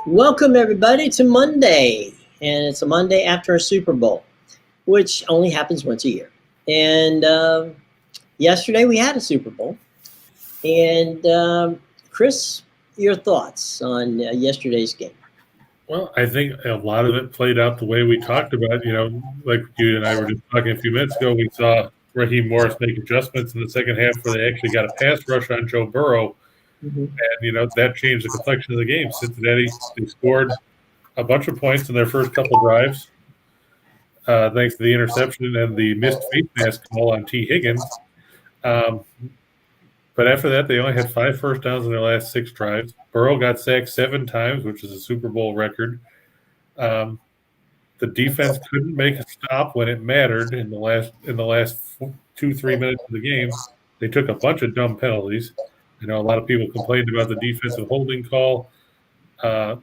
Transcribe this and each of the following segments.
Welcome, everybody, to Monday. And it's a Monday after a Super Bowl, which only happens once a year. And yesterday we had a Super Bowl. And Chris, your thoughts on yesterday's game? Well, I think a lot of it played out the way we talked about. Like you and I were just talking a few minutes ago, we saw Raheem Morris make adjustments in the second half where they actually got a pass rush on Joe Burrow. Mm-hmm. And that changed the complexion of the game. Cincinnati, they scored a bunch of points in their first couple drives, thanks to the interception and the missed face mask call on T. Higgins. Um, but after that, they only had 5 first downs in their last 6 drives. Burrow got sacked 7 times, which is a Super Bowl record. The defense couldn't make a stop when it mattered in the last 2-3 minutes of the game. They took a bunch of dumb penalties. I know a lot of people complained about the defensive holding call, but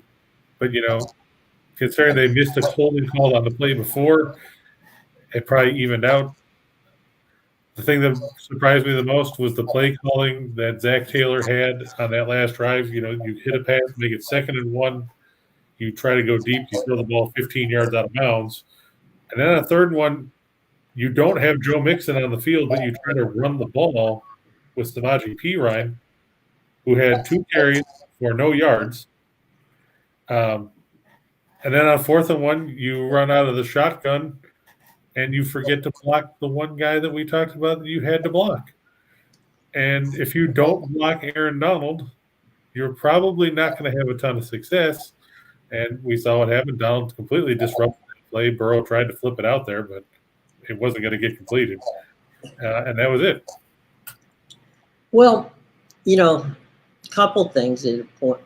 considering they missed a holding call on the play before, it probably evened out. The thing that surprised me the most was the play calling that Zach Taylor had on that last drive. You hit a pass, make it 2nd and 1. You try to go deep, you throw the ball 15 yards out of bounds. And then on a 3rd one, you don't have Joe Mixon on the field, but you try to run the ball with Samaje Perine, who had 2 carries for no yards. And then on 4th and 1, you run out of the shotgun and you forget to block the one guy that we talked about that you had to block. And if you don't block Aaron Donald, you're probably not going to have a ton of success. And we saw what happened. Donald completely disrupted the play. Burrow tried to flip it out there, but it wasn't going to get completed. And that was it. Well, a couple things at your point.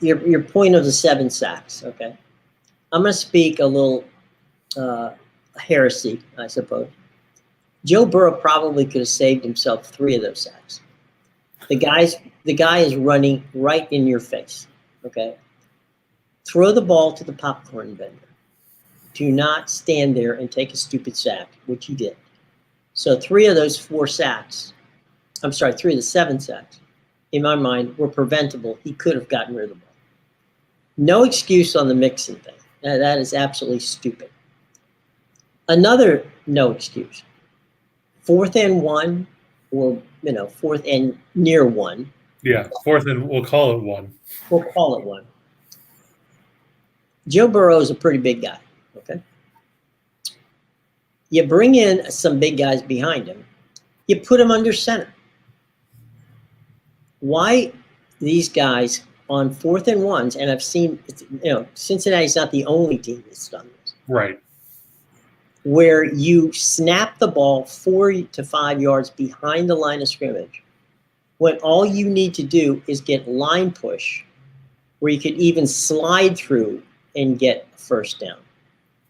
Your point of the 7 sacks, okay? I'm going to speak a little heresy, I suppose. Joe Burrow probably could have saved himself 3 of those sacks. The guy is running right in your face, okay? Throw the ball to the popcorn vendor. Do not stand there and take a stupid sack, which he did. So 3 of those 4 sacks, 3 of the 7 sacks, in my mind, were preventable. He could have gotten rid of the ball. No excuse on the Mixon thing. That is absolutely stupid. Another no excuse. 4th and 1, or 4th and near 1. Yeah, 4th and we'll call it 1. We'll call it 1. Joe Burrow is a pretty big guy, okay? You bring in some big guys behind him. You put him under center. Why these guys on 4th and 1s, and I've seen, Cincinnati's not the only team that's done this. Right. Where you snap the ball 4 to 5 yards behind the line of scrimmage, when all you need to do is get line push, where you could even slide through and get a first down.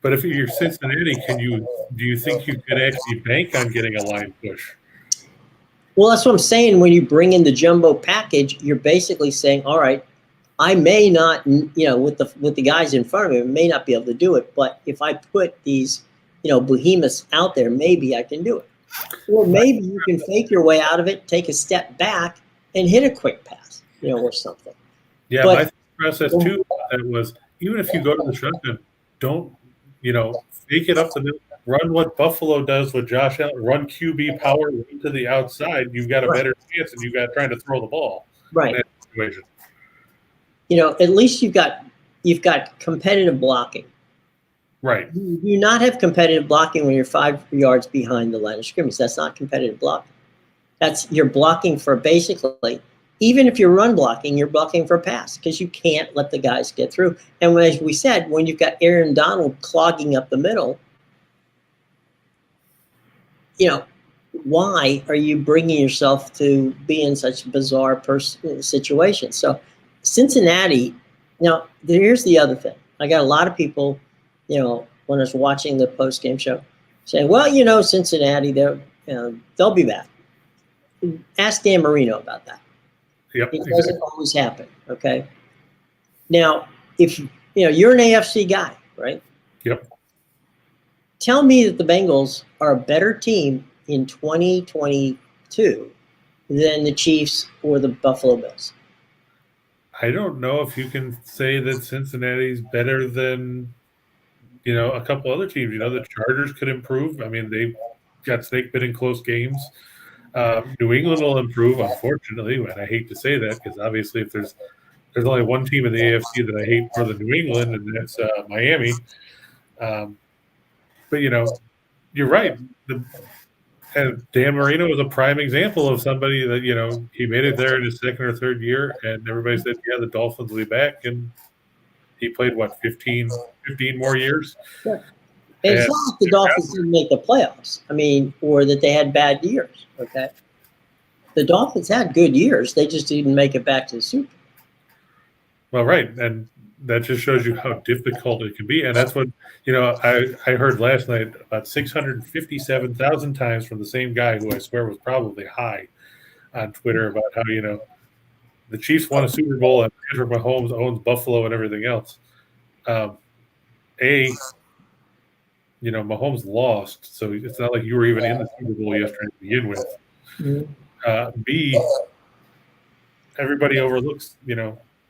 But if you're Cincinnati, do you think you could actually bank on getting a line push? Well, that's what I'm saying. When you bring in the jumbo package, you're basically saying, all right, I may not, with the guys in front of me, I may not be able to do it. But if I put these, behemoths out there, maybe I can do it. Or maybe you can fake your way out of it, take a step back, and hit a quick pass, or something. Yeah, my process too, that was, even if you go to the shotgun, don't, fake it up the middle. Run what Buffalo does with Josh Allen. Run QB power to the outside. You've got a better chance than you've got trying to throw the ball. Right. In that situation. At least you've got competitive blocking. Right. You do not have competitive blocking when you're 5 yards behind the line of scrimmage. That's not competitive blocking. You're blocking for basically, even if you're run blocking, you're blocking for a pass because you can't let the guys get through. And as we said, when you've got Aaron Donald clogging up the middle, why are you bringing yourself to be in such a bizarre situation? So Cincinnati, now here's the other thing. I got a lot of people, when I was watching the post-game show, saying, well, Cincinnati, they'll be back. Ask Dan Marino about that. Yep, it doesn't always happen, okay? Now, if you're an AFC guy, right? Yep. Tell me that the Bengals are a better team in 2022 than the Chiefs or the Buffalo Bills. I don't know if you can say that Cincinnati's better than, a couple other teams. The Chargers could improve. I mean, they got snake bit in close games. New England will improve, unfortunately, and I hate to say that because obviously if there's only one team in the AFC that I hate more than New England, and that's Miami. But, you're right. And Dan Marino was a prime example of somebody that, he made it there in his second or third year, and everybody said, yeah, the Dolphins will be back. And he played, 15 more years? Yeah. And it's not like the Dolphins didn't make the playoffs. I mean, or that they had bad years, okay? The Dolphins had good years. They just didn't make it back to the Super Bowl. Well, right. And that just shows you how difficult it can be. And that's what, I heard last night about 657,000 times from the same guy who I swear was probably high on Twitter about how, the Chiefs won a Super Bowl and Patrick Mahomes owns Buffalo and everything else. Mahomes lost, so it's not like you were even in the Super Bowl yesterday to begin with. Mm-hmm. B, everybody overlooks,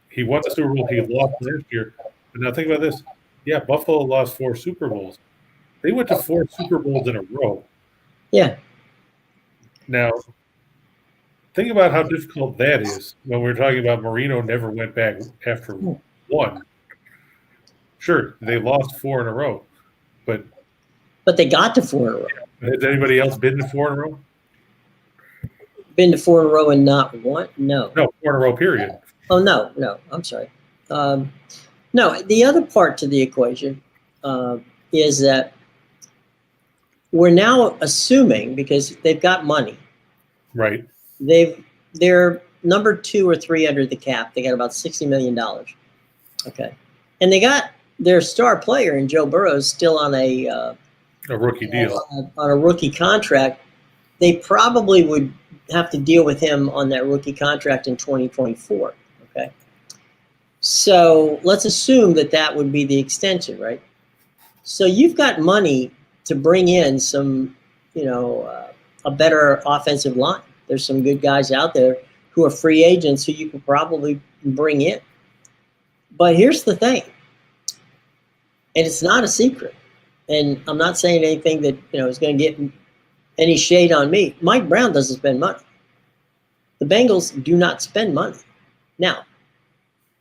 he won the Super Bowl, he lost last year. But now think about this. Yeah, Buffalo lost 4 Super Bowls. They went to 4 Super Bowls in a row. Yeah. Now, think about how difficult that is when we're talking about Marino never went back after 1. Sure, they lost 4 in a row, but they got to 4 in a row. Has anybody else been to 4 in a row? Been to 4 in a row and not one? No. No, 4 in a row, period. Oh, no. I'm sorry. No, the other part to the equation is that we're now assuming, because they've got money. Right. They're number 2 or 3 under the cap. They got about $60 million. Okay. And they got their star player in Joe Burrow still on a rookie deal. On a rookie contract. They probably would have to deal with him on that rookie contract in 2024. Okay. So let's assume that would be the extension, right? So you've got money to bring in some, a better offensive line. There's some good guys out there who are free agents who you could probably bring in. But here's the thing, and it's not a secret, and I'm not saying anything that, is going to get any shade on me. Mike Brown doesn't spend money. The Bengals do not spend money. Now,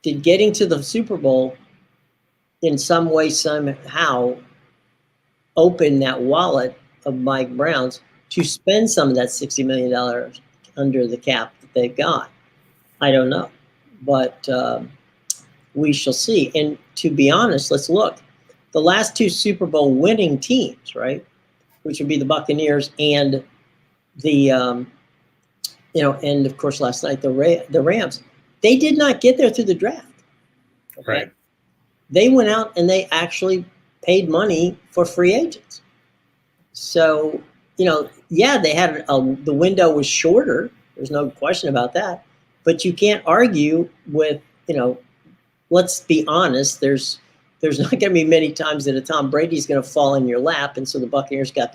did getting to the Super Bowl in some way, somehow open that wallet of Mike Brown's to spend some of that $60 million under the cap that they've got? I don't know. But we shall see. And to be honest, let's look. The last 2 Super Bowl winning teams, right, which would be the Buccaneers and the, and of course last night the Rams, they did not get there through the draft. Okay? Right. They went out and they actually paid money for free agents. So, they had the window was shorter. There's no question about that. But you can't argue with, let's be honest, there's not going to be many times that a Tom Brady's going to fall in your lap. And so the Buccaneers got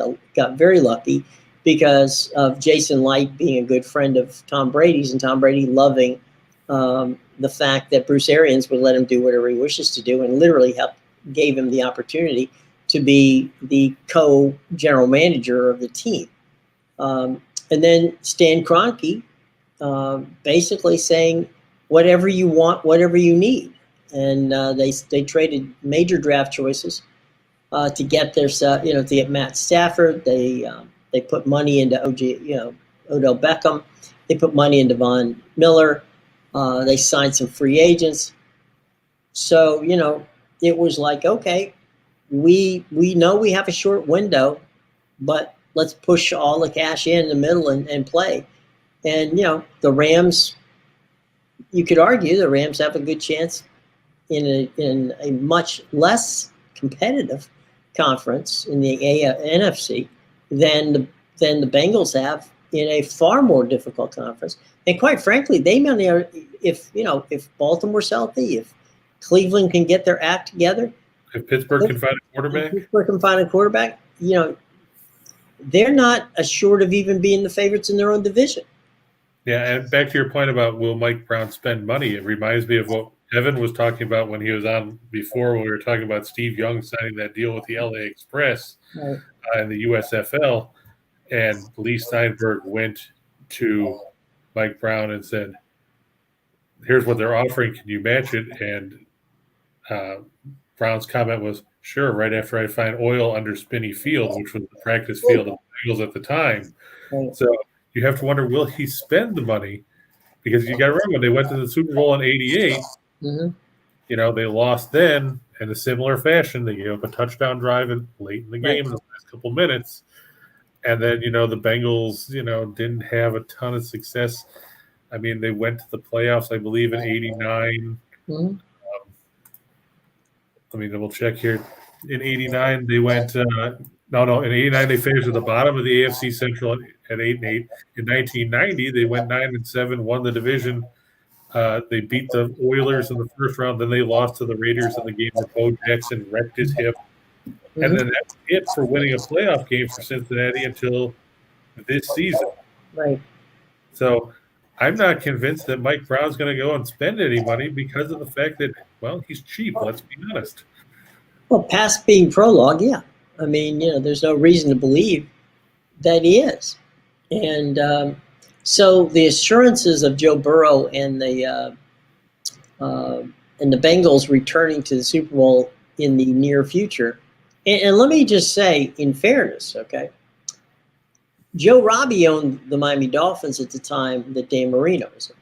very lucky because of Jason Light being a good friend of Tom Brady's and Tom Brady loving the fact that Bruce Arians would let him do whatever he wishes to do and literally gave him the opportunity to be the co-general manager of the team. And then Stan Kroenke basically saying, whatever you want, whatever you need. And they traded major draft choices to get to get Matt Stafford. They put money into Odell Beckham. They put money into Von Miller. They signed some free agents. So, it was like, okay, we know we have a short window, but let's push all the cash in the middle and play. And, the Rams, you could argue the Rams have a good chance in a much less competitive conference in the NFC than the Bengals have in a far more difficult conference. And quite frankly, if Baltimore's healthy, if Cleveland can get their act together, if Pittsburgh can find a quarterback, they're not assured of even being the favorites in their own division. Yeah, and back to your point about will Mike Brown spend money, it reminds me of what Evan was talking about when he was on before, when we were talking about Steve Young signing that deal with the LA Express Right. in the USFL. And Lee Steinberg went to Mike Brown and said, here's what they're offering. Can you match it? And Brown's comment was, sure, right after I find oil under Spinney Field, which was the practice field of the Bengals at the time. Right. So you have to wonder, will he spend the money? Because you got to remember, when they went to the Super Bowl in '88, they lost then in a similar fashion. They gave up a touchdown drive late in the game in the last couple minutes. And then, the Bengals, didn't have a ton of success. I mean, they went to the playoffs, I believe, in '89. Let me double check here. In '89, they went in '89 they finished at the bottom of the AFC Central at 8-8. In 1990, they went 9-7, won the division. They beat the Oilers in the first round. Then they lost to the Raiders in the game where Bo Jackson wrecked his hip. And then that's it for winning a playoff game for Cincinnati until this season. Right. So I'm not convinced that Mike Brown's going to go and spend any money because of the fact that, he's cheap. Let's be honest. Well, past being prologue, yeah. I mean, there's no reason to believe that he is. And so the assurances of Joe Burrow and the Bengals returning to the Super Bowl in the near future. And let me just say, in fairness, okay, Joe Robbie owned the Miami Dolphins at the time that Dan Marino was in.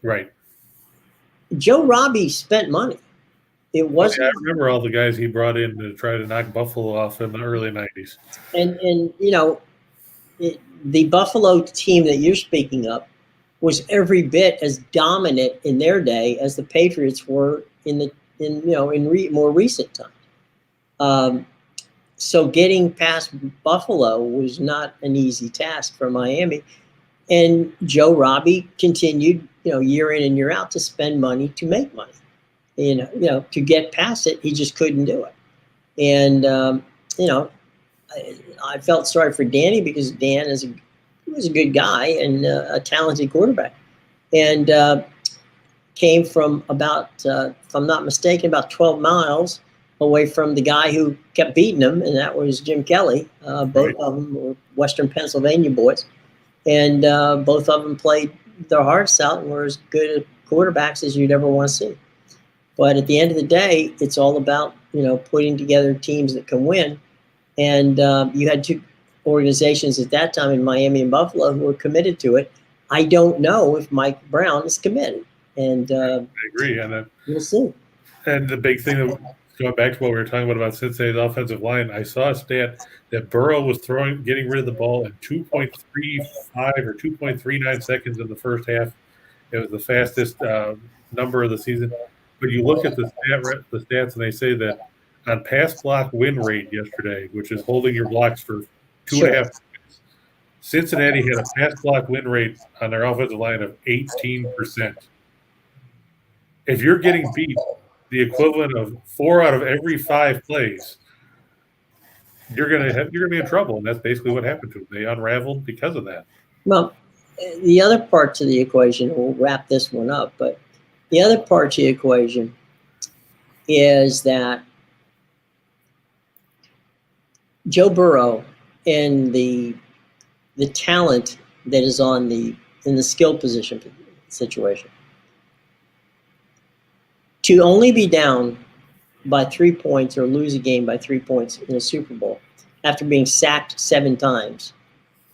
Right. Joe Robbie spent money. It wasn't. I remember all the guys he brought in to try to knock Buffalo off in the early '90s. And the Buffalo team that you're speaking of was every bit as dominant in their day as the Patriots were in more recent times. So getting past Buffalo was not an easy task for Miami. And Joe Robbie continued, year in and year out to spend money to make money. To get past it, he just couldn't do it. And, I felt sorry for Danny because Dan was a good guy and a talented quarterback. And came from about, if I'm not mistaken, about 12 miles away from the guy who kept beating him, and that was Jim Kelly. Both of them were Western Pennsylvania boys. And both of them played their hearts out and were as good at quarterbacks as you'd ever want to see. But at the end of the day, it's all about, putting together teams that can win. And you had two organizations at that time in Miami and Buffalo who were committed to it. I don't know if Mike Brown is committed. And I agree. And we'll see. And the big thing, going back to what we were talking about Cincinnati's offensive line, I saw a stat that Burrow was getting rid of the ball in 2.35 or 2.39 seconds in the first half. It was the fastest number of the season. But you look at the stats, and they say that on pass block win rate yesterday, which is holding your blocks for 2.5 seconds, Cincinnati had a pass block win rate on their offensive line of 18%. If you're getting beat the equivalent of 4 out of every 5 plays, you're gonna be in trouble, and that's basically what happened to them. They unraveled because of that. Well, the other part to the equation, we'll wrap this one up, but the other part to the equation is that Joe Burrow and the talent that is in the skill position situation, to only be down by 3 points or lose a game by 3 points in a Super Bowl after being sacked 7 times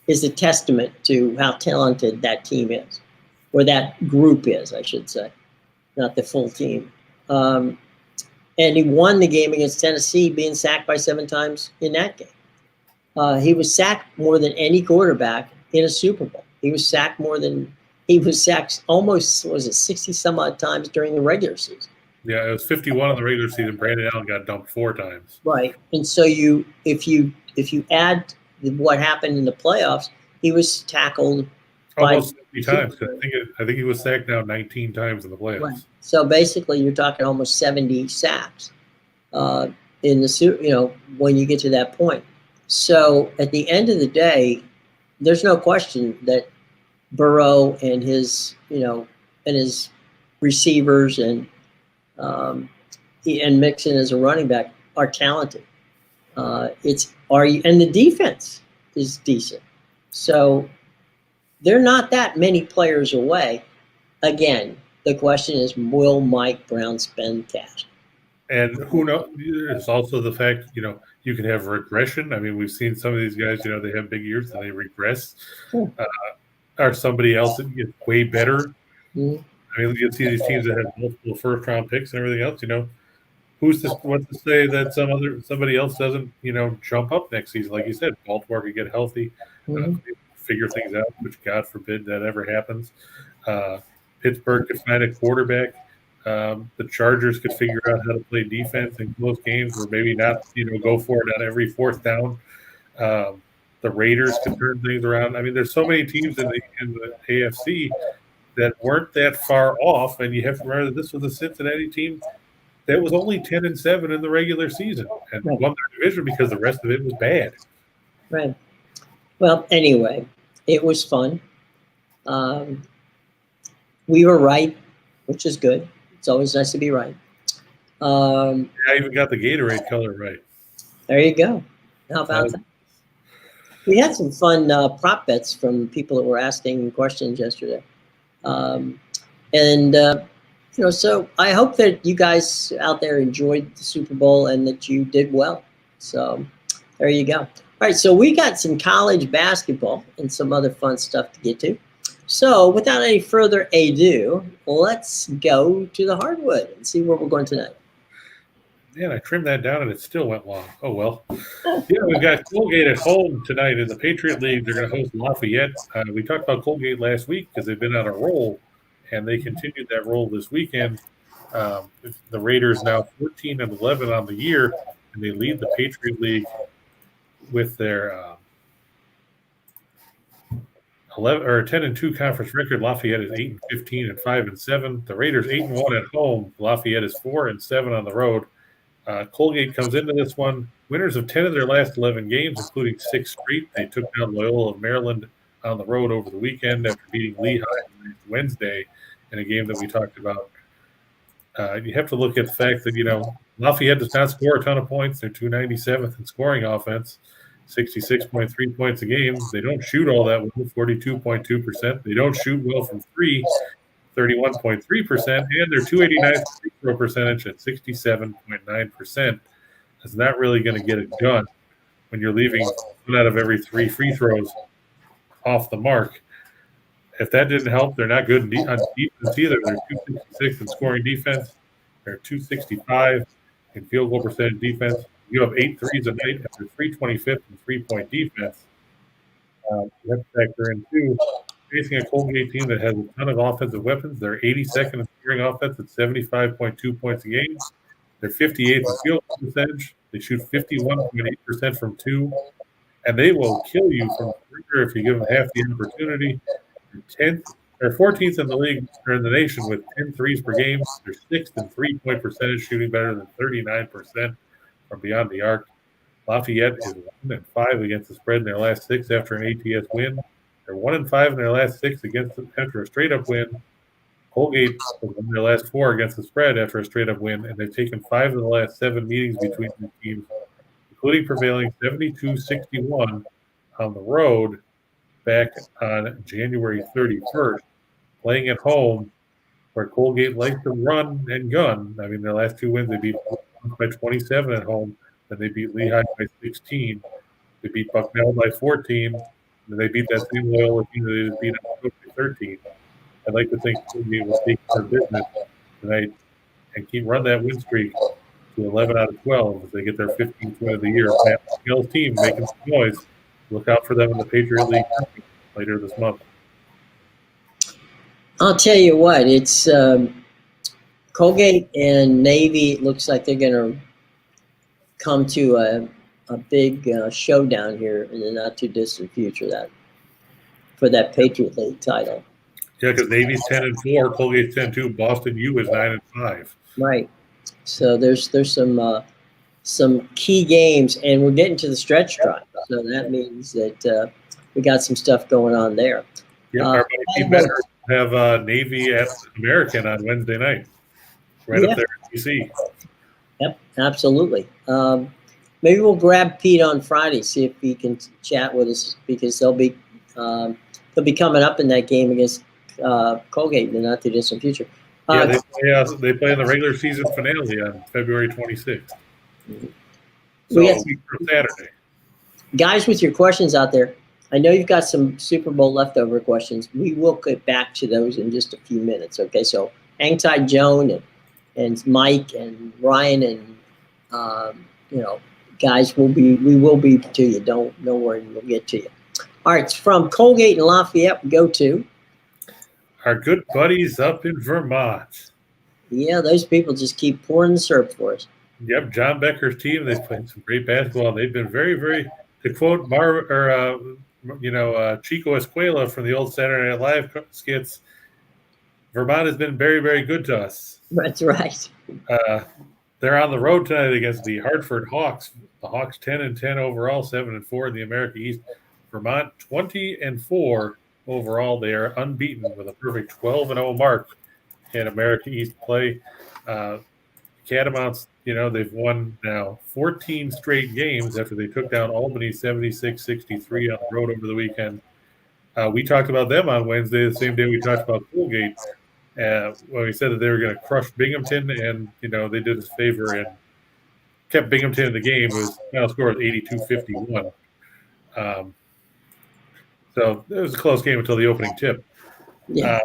is a testament to how talented that team is, or that group is, I should say, not the full team. And he won the game against Tennessee, being sacked by 7 times in that game. He was sacked more than any quarterback in a Super Bowl. He was sacked almost, 60 some odd times during the regular season. Yeah, it was 51 in the regular season. Brandon Allen got dumped 4 times. Right. And so if you add what happened in the playoffs, he was tackled almost 70 times. I think he was sacked now 19 times in the playoffs. Right. So basically, you're talking almost 70 sacks in the when you get to that point. So at the end of the day, there's no question that Burrow and his, and his receivers and Mixon as a running back are talented. And the defense is decent. So they're not that many players away. Again, the question is, will Mike Brown spend cash? And who knows? There's also the fact, you can have regression. I mean, we've seen some of these guys, they have big years and they regress. Or somebody else that gets way better. Mm-hmm. I mean, you can see these teams that have multiple first-round picks and everything else. What's to say that somebody else doesn't, jump up next season? Like you said, Baltimore could get healthy, figure things out, which God forbid that ever happens. Pittsburgh could find a quarterback. The Chargers could figure out how to play defense in close games, or maybe not, go for it on every fourth down. The Raiders could turn things around. I mean, there's so many teams in the AFC that weren't that far off, and you have to remember that this was a Cincinnati team that was only 10-7 in the regular season and won their division because the rest of it was bad. Right. Well, anyway, it was fun. We were right, which is good. It's always nice to be right. I even got the Gatorade color right. There you go. How about that? We had some fun prop bets from people that were asking questions yesterday. So I hope that you guys out there enjoyed the Super Bowl and that you did well. So there you go. All right, so we got some college basketball and some other fun stuff to get to. So without any further ado, let's go to the hardwood and see where we're going tonight. Man, I trimmed that down and it still went long. Oh, well. Yeah, we've got Colgate at home tonight in the Patriot League. They're going to host Lafayette. We talked about Colgate last week because they've been on a roll, and they continued that roll this weekend. The Raiders now 14-11 on the year, and they lead the Patriot League with their 10-2 conference record. Lafayette is 8-15 and 5-7. The Raiders 8-1 at home. Lafayette is 4-7 on the road. Colgate comes into this one winners of 10 of their last 11 games, including 6 straight. They took down Loyola of Maryland on the road over the weekend after beating Lehigh Wednesday in a game that we talked about. You have to look at the fact that, Lafayette does not score a ton of points. They're 297th in scoring offense, 66.3 points a game. They don't shoot all that well, 42.2%. They don't shoot well from three, 31.3%, and their 289th free throw percentage at 67.9%. That's not really going to get it done when you're leaving 1 out of every 3 free throws off the mark. If that didn't help, they're not good on defense either. They're 266 in scoring defense. They're 265 in field goal percentage defense. You have 8 threes a night after 325th in three-point defense. You have to factor in, too, facing a Colgate team that has a ton of offensive weapons. They're 82nd in scoring offense at 75.2 points a game. They're 58th in field goal percentage. They shoot 51.8% from 2. And they will kill you from perimeter if you give them half the opportunity. They're 14th in the league or in the nation with 10 threes per game. They're 6th in three-point percentage, shooting better than 39% from beyond the arc. Lafayette is 1-5 against the spread in their last 6 after an ATS win. They're 1-5 in their last 6 after a straight-up win. Colgate has won their last 4 against the spread after a straight-up win, and they've taken 5 of the last 7 meetings between the teams, including prevailing 72-61 on the road back on January 31st, playing at home where Colgate likes to run and gun. I mean, their last 2 wins, they beat by 27 at home, then they beat Lehigh by 16. They beat Bucknell by 14, and they beat that same Loyola team that they just beat by 13. I'd like to think Colgate will take their business tonight and run that win streak to 11 out of 12 as they get their 15th win of the year. Pat McDaniels' team making some noise. Look out for them in the Patriot League later this month. I'll tell you what, it's Colgate and Navy. It looks like they're going to come to a big showdown here in the not too distant future for that Patriot League title. Yeah, because Navy's 10-4, Colgate's 10-2, Boston U is 9-5. Right. So there's some key games, and we're getting to the stretch drive. So that means that we got some stuff going on there. Yeah, our buddy Steve Bender have Navy at American on Wednesday night, right up there in DC. Yep, absolutely. Maybe we'll grab Pete on Friday, see if he can chat with us, because they'll be coming up in that game against Colgate in the not too distant future. Yeah, they play in the regular season finale on February 26th. So a week from Saturday. Guys, with your questions out there, I know you've got some Super Bowl leftover questions. We will get back to those in just a few minutes. Okay, so hang tight, Joan and Mike and Ryan and guys, we will be to you. Don't worry, we'll get to you. All right, from Colgate and Lafayette, we go to our good buddies up in Vermont. Yeah, those people just keep pouring the syrup for us. Yep, John Becker's team. They've played some great basketball. They've been very, very. To quote Chico Escuela from the old Saturday Night Live skits, Vermont has been very, very good to us. That's right. They're on the road tonight against the Hartford Hawks. The Hawks 10-10 overall, 7-4 in the America East. Vermont 20-4 overall. They are unbeaten with a perfect 12-0 mark in America East play. Catamounts, they've won now 14 straight games after they took down Albany 76-63 on the road over the weekend. We talked about them on Wednesday, the same day we talked about Colgate, when we said that they were going to crush Binghamton, and they did us a favor and kept Binghamton in the game. It was final score was 82-51. So it was a close game until the opening tip. Yeah.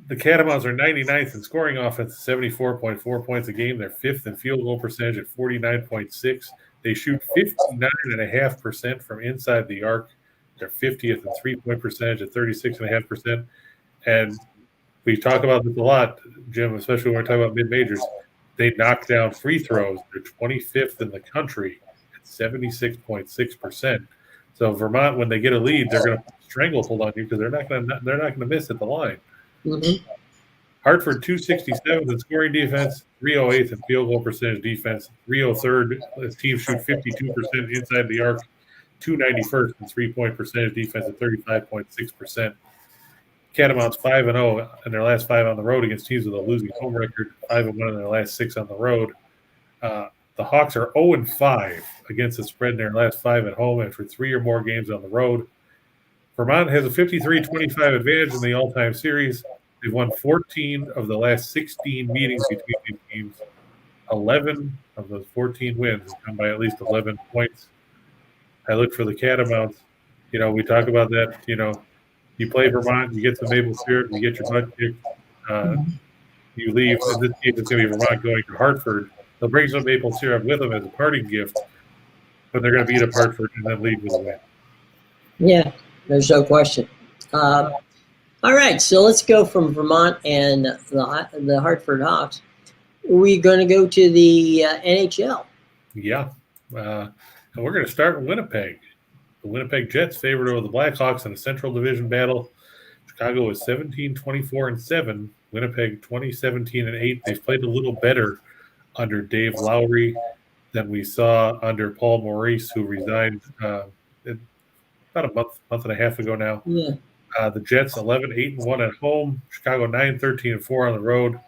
The Catamounts are 99th in scoring offense, 74.4 points a game. They're 5th in field goal percentage at 49.6. They shoot 59.5% from inside the arc. They're 50th in three-point percentage at 36.5%. And we talk about this a lot, Jim, especially when we're talking about mid-majors. They knock down free throws. They're 25th in the country at 76.6%. So Vermont, when they get a lead, they're going to stranglehold on you because they're not going to miss at the line. Mm-hmm. Hartford 267th in scoring defense, 308th in field goal percentage defense, 303rd. This team shoot 52% inside the arc, 291st in three-point percentage defense at 35.6%. Catamounts 5-0 in their last 5 on the road against teams with a losing home record, 5-1 in their last 6 on the road. The Hawks are 0-5 against the spread in their last 5 at home after 3 or more games on the road. Vermont has a 53-25 advantage in the all-time series. They've won 14 of the last 16 meetings between these teams. 11 of those 14 wins have come by at least 11 points. I look for the Catamounts. We talk about that. You play Vermont, you get some maple syrup, you get your butt kicked. You leave. In this case, it's going to be Vermont going to Hartford. They'll bring some maple syrup with them as a parting gift, but they're going to beat up Hartford and then leave with a win. Yeah. There's no question. All right, so let's go from Vermont and the Hartford Hawks. We're going to go to the NHL. Yeah, and we're going to start with Winnipeg. The Winnipeg Jets favored over the Blackhawks in a Central Division battle. Chicago was 17-24-7. Winnipeg 20-17-8. They've played a little better under Dave Lowry than we saw under Paul Maurice, who resigned about a month and a half ago now. Yeah. The Jets 11-8-1 at home. Chicago 9-13-4 on the road.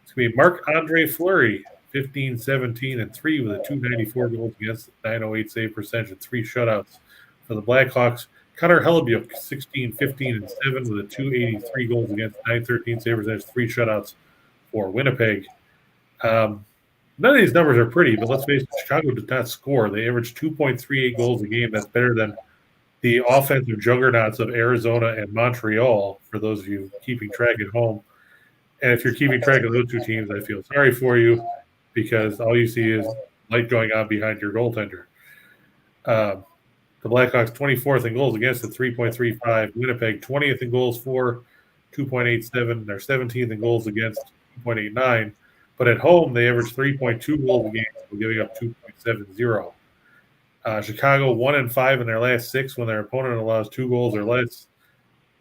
It's going to be Marc-Andre Fleury, 15-17-3 with a 294 goals against, 908 save percentage, and 3 shutouts for the Blackhawks. Connor Hellebuyck, 16-15-7 with a 283 goals against, 913 save percentage, 3 shutouts for Winnipeg. None of these numbers are pretty, but let's face it, Chicago did not score. They averaged 2.38 goals a game. That's better than the offensive juggernauts of Arizona and Montreal, for those of you keeping track at home. And if you're keeping track of those two teams, I feel sorry for you, because all you see is light going on behind your goaltender. The Blackhawks 24th in goals against at 3.35. Winnipeg 20th in goals for, 2.87. They're 17th in goals against, 2.89. But at home, they average 3.2 goals a game, giving up 2.70. Chicago 1-5 in their last 6 when their opponent allows 2 goals or less.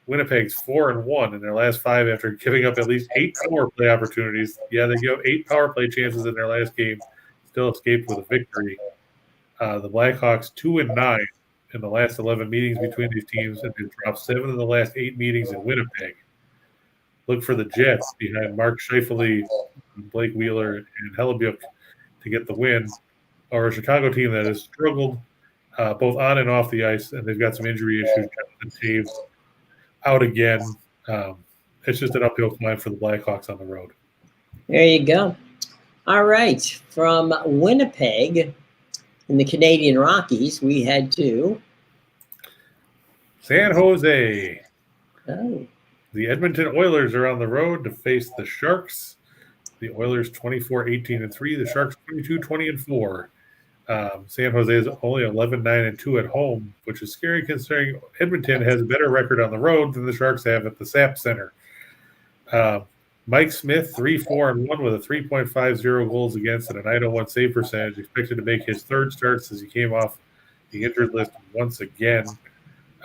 Winnipeg's 4-1 in their last 5 after giving up at least 8 power play opportunities. Yeah, they gave 8 power play chances in their last game, still escaped with a victory. The Blackhawks 2-9 in the last 11 meetings between these teams, and they've dropped 7 of the last 8 meetings in Winnipeg. Look for the Jets behind Mark Scheifele, Blake Wheeler, and Hellebuyck to get the win, or a Chicago team that has struggled both on and off the ice, and they've got some injury issues. Taves out again. It's just an uphill climb for the Blackhawks on the road. There you go. All right. From Winnipeg in the Canadian Rockies, we head to San Jose. Oh. The Edmonton Oilers are on the road to face the Sharks. The Oilers 24-18-3. The Sharks 22-20-4. San Jose is only 11-9-2 at home, which is scary considering Edmonton has a better record on the road than the Sharks have at the SAP Center. Mike Smith, 3-4-1 with a 3.50 goals against and a 901 save percentage, expected to make his third start since he came off the injured list once again.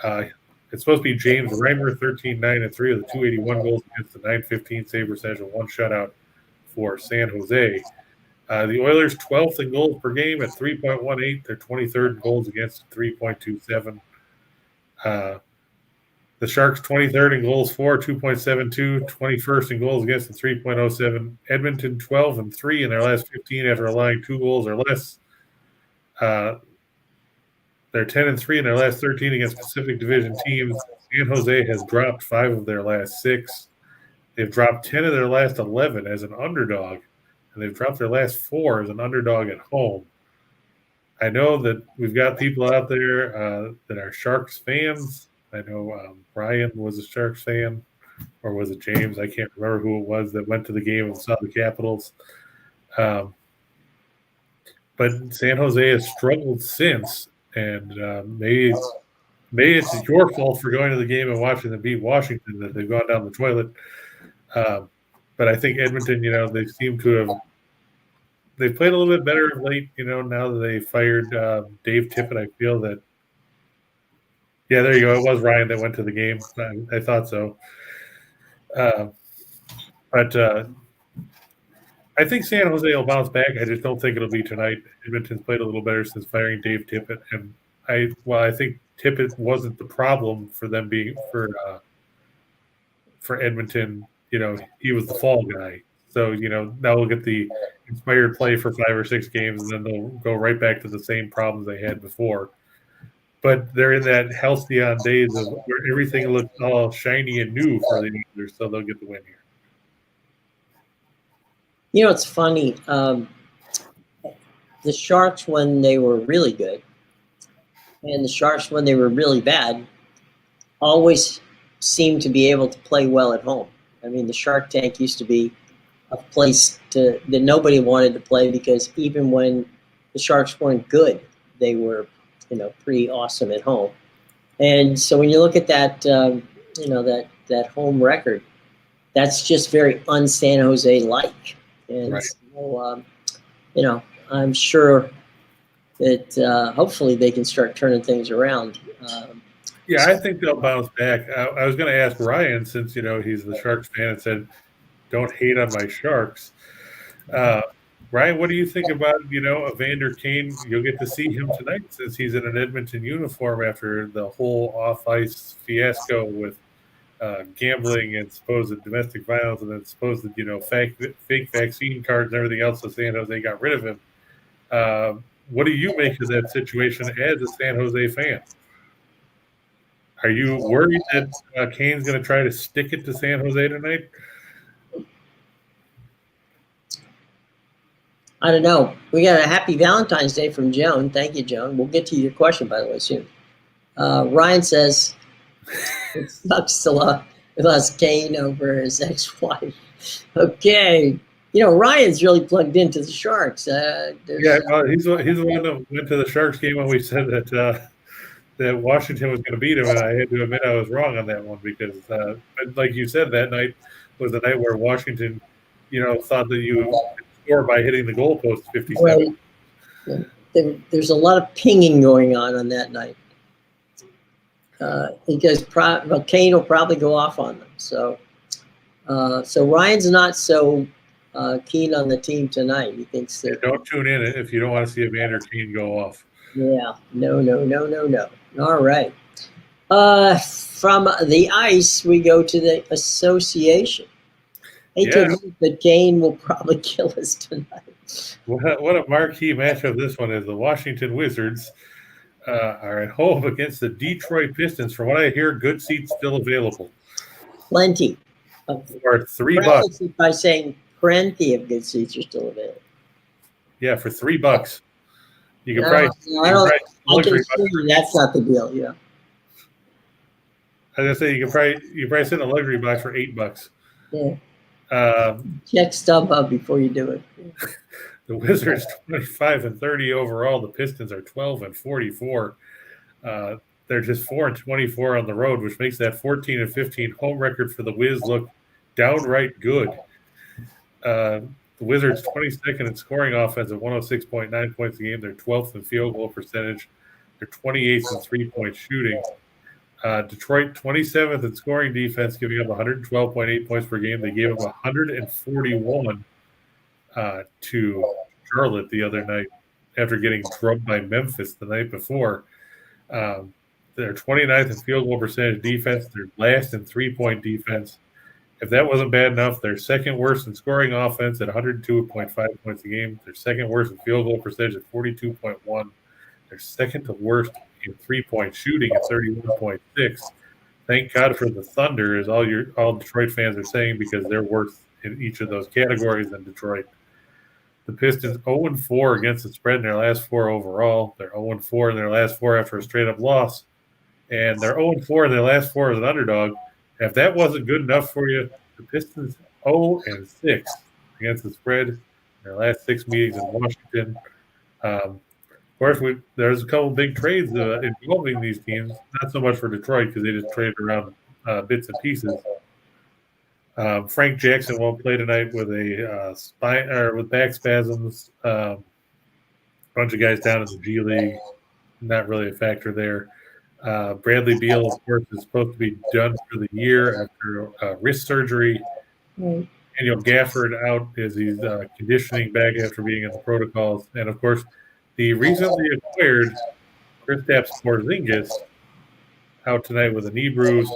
It's supposed to be James Reimer, 13-9-3 with a 281 goals against a 915 save percentage and 1 shutout for San Jose. The Oilers 12th in goals per game at 3.18. They're 23rd in goals against 3.27. The Sharks 23rd in goals for 2.72. 21st in goals against a 3.07. Edmonton 12-3 in their last 15 after allowing 2 goals or less. They're 10-3 in their last 13 against Pacific Division teams. San Jose has dropped 5 of their last 6. They've dropped 10 of their last 11 as an underdog, and they've dropped their last 4 as an underdog at home. I know that we've got people out there that are Sharks fans. I know Brian was a Sharks fan, or was it James? I can't remember who it was that went to the game and saw the Capitals. But San Jose has struggled since, and maybe it's your fault for going to the game and watching them beat Washington that they've gone down the toilet. But I think Edmonton, they seem to have – they've played a little bit better of late, now that they fired Dave Tippett. I feel that – yeah, there you go. It was Ryan that went to the game. I thought so. But I think San Jose will bounce back. I just don't think it'll be tonight. Edmonton's played a little better since firing Dave Tippett. And I think Tippett wasn't the problem for them being for Edmonton. He was the fall guy. So, now we'll get the inspired play for 5 or 6 games, and then they'll go right back to the same problems they had before. But they're in that halcyon days of where everything looks all shiny and new for the Oilers, so they'll get the win here. It's funny. The Sharks, when they were really good, and the Sharks, when they were really bad, always seemed to be able to play well at home. I mean, the Shark Tank used to be a place that nobody wanted to play, because even when the Sharks weren't good, they were pretty awesome at home. And so when you look at that, that home record, that's just very un-San Jose-like. And right. So, I'm sure that hopefully they can start turning things around. Yeah, I think they'll bounce back. I was going to ask Ryan, since, he's the Sharks fan, and said, don't hate on my Sharks. Ryan, what do you think about, Evander Kane? You'll get to see him tonight since he's in an Edmonton uniform after the whole off-ice fiasco with gambling and supposed domestic violence and then supposed, fake vaccine cards and everything else, so San Jose got rid of him. What do you make of that situation as a San Jose fan? Are you worried that Kane's going to try to stick it to San Jose tonight? I don't know. We got a happy Valentine's Day from Joan. Thank you, Joan. We'll get to your question, by the way, soon. Ryan says it sucks to lost Kane over his ex-wife. Okay. Ryan's really plugged into the Sharks. Yeah, he's the one that went to the Sharks game when we said that Washington was going to beat him, and I had to admit I was wrong on that one because, like you said, that night was the night where Washington, thought that you score by hitting the goalpost 57. Right. There's a lot of pinging going on that night. Because Kane will probably go off on them. So Ryan's not so keen on the team tonight. He thinks that. Don't tune in if you don't want to see Evander Kane go off. Yeah. No. All right. From the ice, we go to the association. Hate to Yeah. admit that Kane will probably kill us tonight. What a marquee matchup this one is. The Washington Wizards are at home against the Detroit Pistons. From what I hear, good seats still available Plenty. for $3. Preface it by saying plenty of good seats are still available. Yeah, for $3. You can No, probably no, I can luxury assure you that's not the deal. Yeah. I was gonna say you can probably sit in a luxury box for $8. Yeah. Um, Check StubHub before you do it. the Wizards 25-30 overall. The Pistons are 12-44. They're just 4-24 on the road, which makes that 14-15 home record for the Wiz look downright good. The Wizards 22nd in scoring offense at 106.9 points a game. They're 12th in field goal percentage. They're 28th in 3-point shooting. Detroit 27th in scoring defense, giving up 112.8 points per game. They gave up 141 to Charlotte the other night after getting drubbed by Memphis the night before. They're 29th in field goal percentage defense. They're last in 3-point defense. If that wasn't bad enough, they're second worst in scoring offense at 102.5 points a game. They're second worst in field goal percentage at 42.1. They're second to worst in 3-point shooting at 31.6. Thank God for the Thunder, as all Detroit fans are saying, because they're worse in each of those categories than Detroit. The Pistons 0-4 against the spread in their last 4 overall. They're 0-4 in their last 4 after a straight-up loss. And they're 0-4 in their last 4 as an underdog. If that wasn't good enough for you, the Pistons 0-6 against the spread in their last 6 meetings in Washington. Of course, there's a couple big trades involving these teams. Not so much for Detroit because they just traded around bits and pieces. Frank Jackson won't play tonight with a spine or with back spasms. A bunch of guys down in the G League, not really a factor there. Bradley Beal, of course, is supposed to be done for the year after wrist surgery. Right. Daniel Gafford out as he's conditioning back after being in the protocols. And, of course, the recently acquired Kristaps Porzingis out tonight with a knee bruise.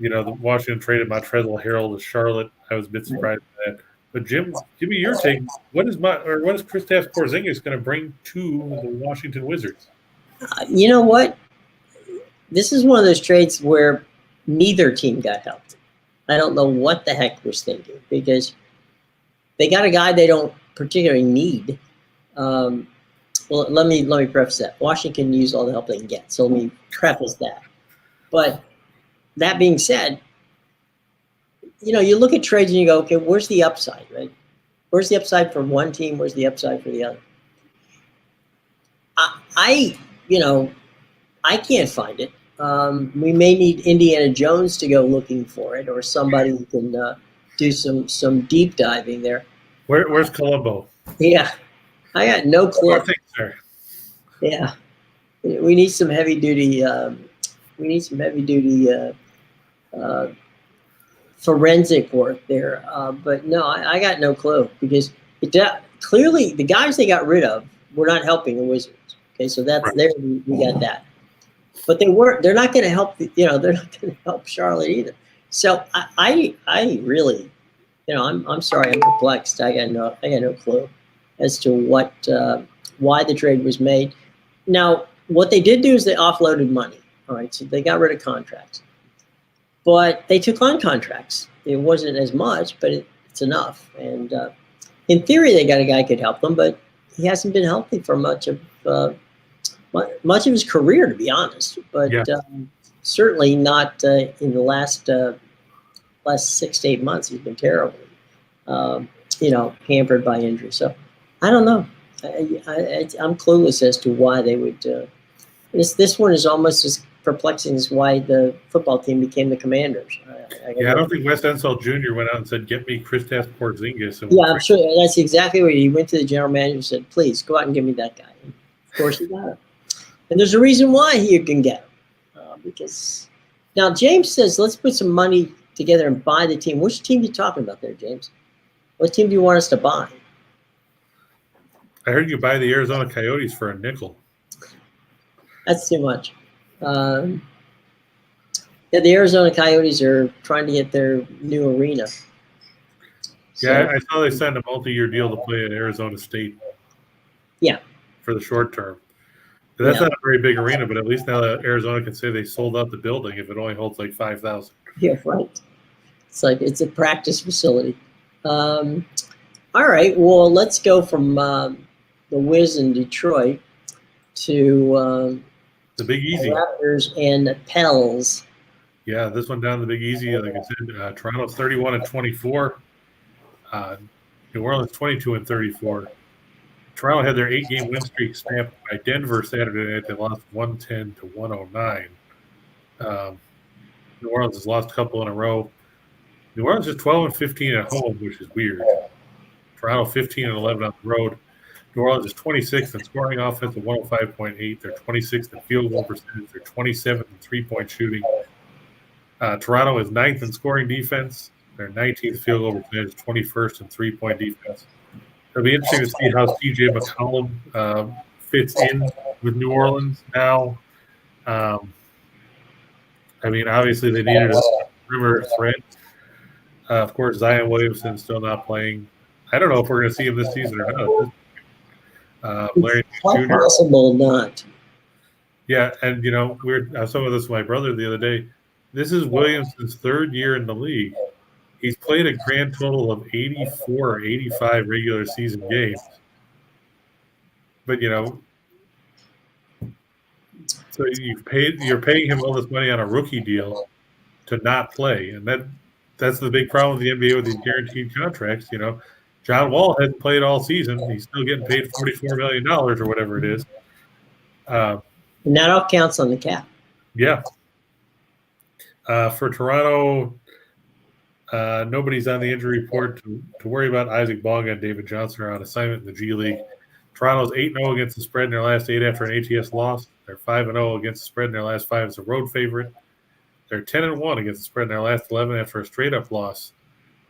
You know, the Washington traded Montrezl Harrell to Charlotte. I was a bit surprised by that. But Jim, give me your take. What is Kristaps Porzingis going to bring to the Washington Wizards? You know what? This is one of those trades where neither team got helped. I don't know what the heck was thinking because they got a guy they don't particularly need. Well, let me preface that. Washington used all the help they can get, so let me preface that. But that being said, you know, you look at trades and you go, okay, where's the upside, right? Where's the upside for one team? Where's the upside for the other? I can't find it. We may need Indiana Jones to go looking for it, or somebody who can do some deep diving there. Where's Colombo? Yeah, I got no clue. Sir. Yeah, we need some heavy duty. Forensic work there. But no, I got no clue because clearly the guys they got rid of were not helping the Wizards. Okay, so that's there. We got that. But they're not going to help. They're not going to help Charlotte either. So I really, I'm sorry, I'm perplexed. I got no clue as to why the trade was made. Now, what they did do is they offloaded money. All right, so they got rid of contracts, but they took on contracts. It wasn't as much, but it's enough. And in theory, they got a guy who could help them, but he hasn't been healthy for much of his career, to be honest. But certainly not in the last 6 to 8 months. He's been terribly, hampered by injury. So I don't know. I'm clueless as to why they would. This one is almost as perplexing as why the football team became the Commanders. I don't think Wes Unseld Jr. went out and said, "Get me Kristaps Porzingis." I'm sure that's exactly what he went to the general manager and said, "Please go out and give me that guy." And of course, he got him. And there's a reason why he can get him. Because now James says, "Let's put some money together and buy the team." Which team are you talking about there, James? What team do you want us to buy? I heard you buy the Arizona Coyotes for a nickel. That's too much. Yeah, the Arizona Coyotes are trying to get their new arena. Yeah, I saw they signed a multi-year deal to play at Arizona State. Yeah. For the short term. That's not a very big arena, but at least now that Arizona can say they sold out the building if it only holds like 5,000. Yeah, right. It's a practice facility. All right. Well, let's go from the Wiz in Detroit to the Big Easy. Raptors and the Pels. Yeah, this one down the Big Easy. Like I said, Toronto's 31-24. New Orleans 22-34. Toronto had their 8-game win streak snapped by Denver Saturday night. They lost 110-109. New Orleans has lost a couple in a row. New Orleans is 12-15 at home, which is weird. Toronto 15-11 on the road. New Orleans is 26th in scoring offense at 105.8. They're 26th in field goal percentage. They're 27th in three-point shooting. Toronto is 9th in scoring defense. They're 19th field goal percentage, 21st in three-point defense. It'll be interesting to see how C.J. McCollum fits in with New Orleans now. I mean, obviously they needed a perimeter threat. Of course, Zion Williamson still not playing. I don't know if we're going to see him this season or not. Larry Jr. Possible not. Yeah, and I was talking about this with my brother the other day. This is Williamson's third year in the league. He's played a grand total of 84 or 85 regular season games. But so you're paying him all this money on a rookie deal to not play, and that's the big problem with the NBA with these guaranteed contracts. John Wall hasn't played all season; he's still getting paid $44 million or whatever it is. And that all counts on the cap. Yeah. For Toronto, nobody's on the injury report to worry about. Isaac Bonga and David Johnson are on assignment in the G League. Toronto's 8-0 against the spread in their last 8 after an ATS loss. They're 5-0 against the spread in their last 5 as a road favorite. They're 10-1 against the spread in their last 11 after a straight-up loss.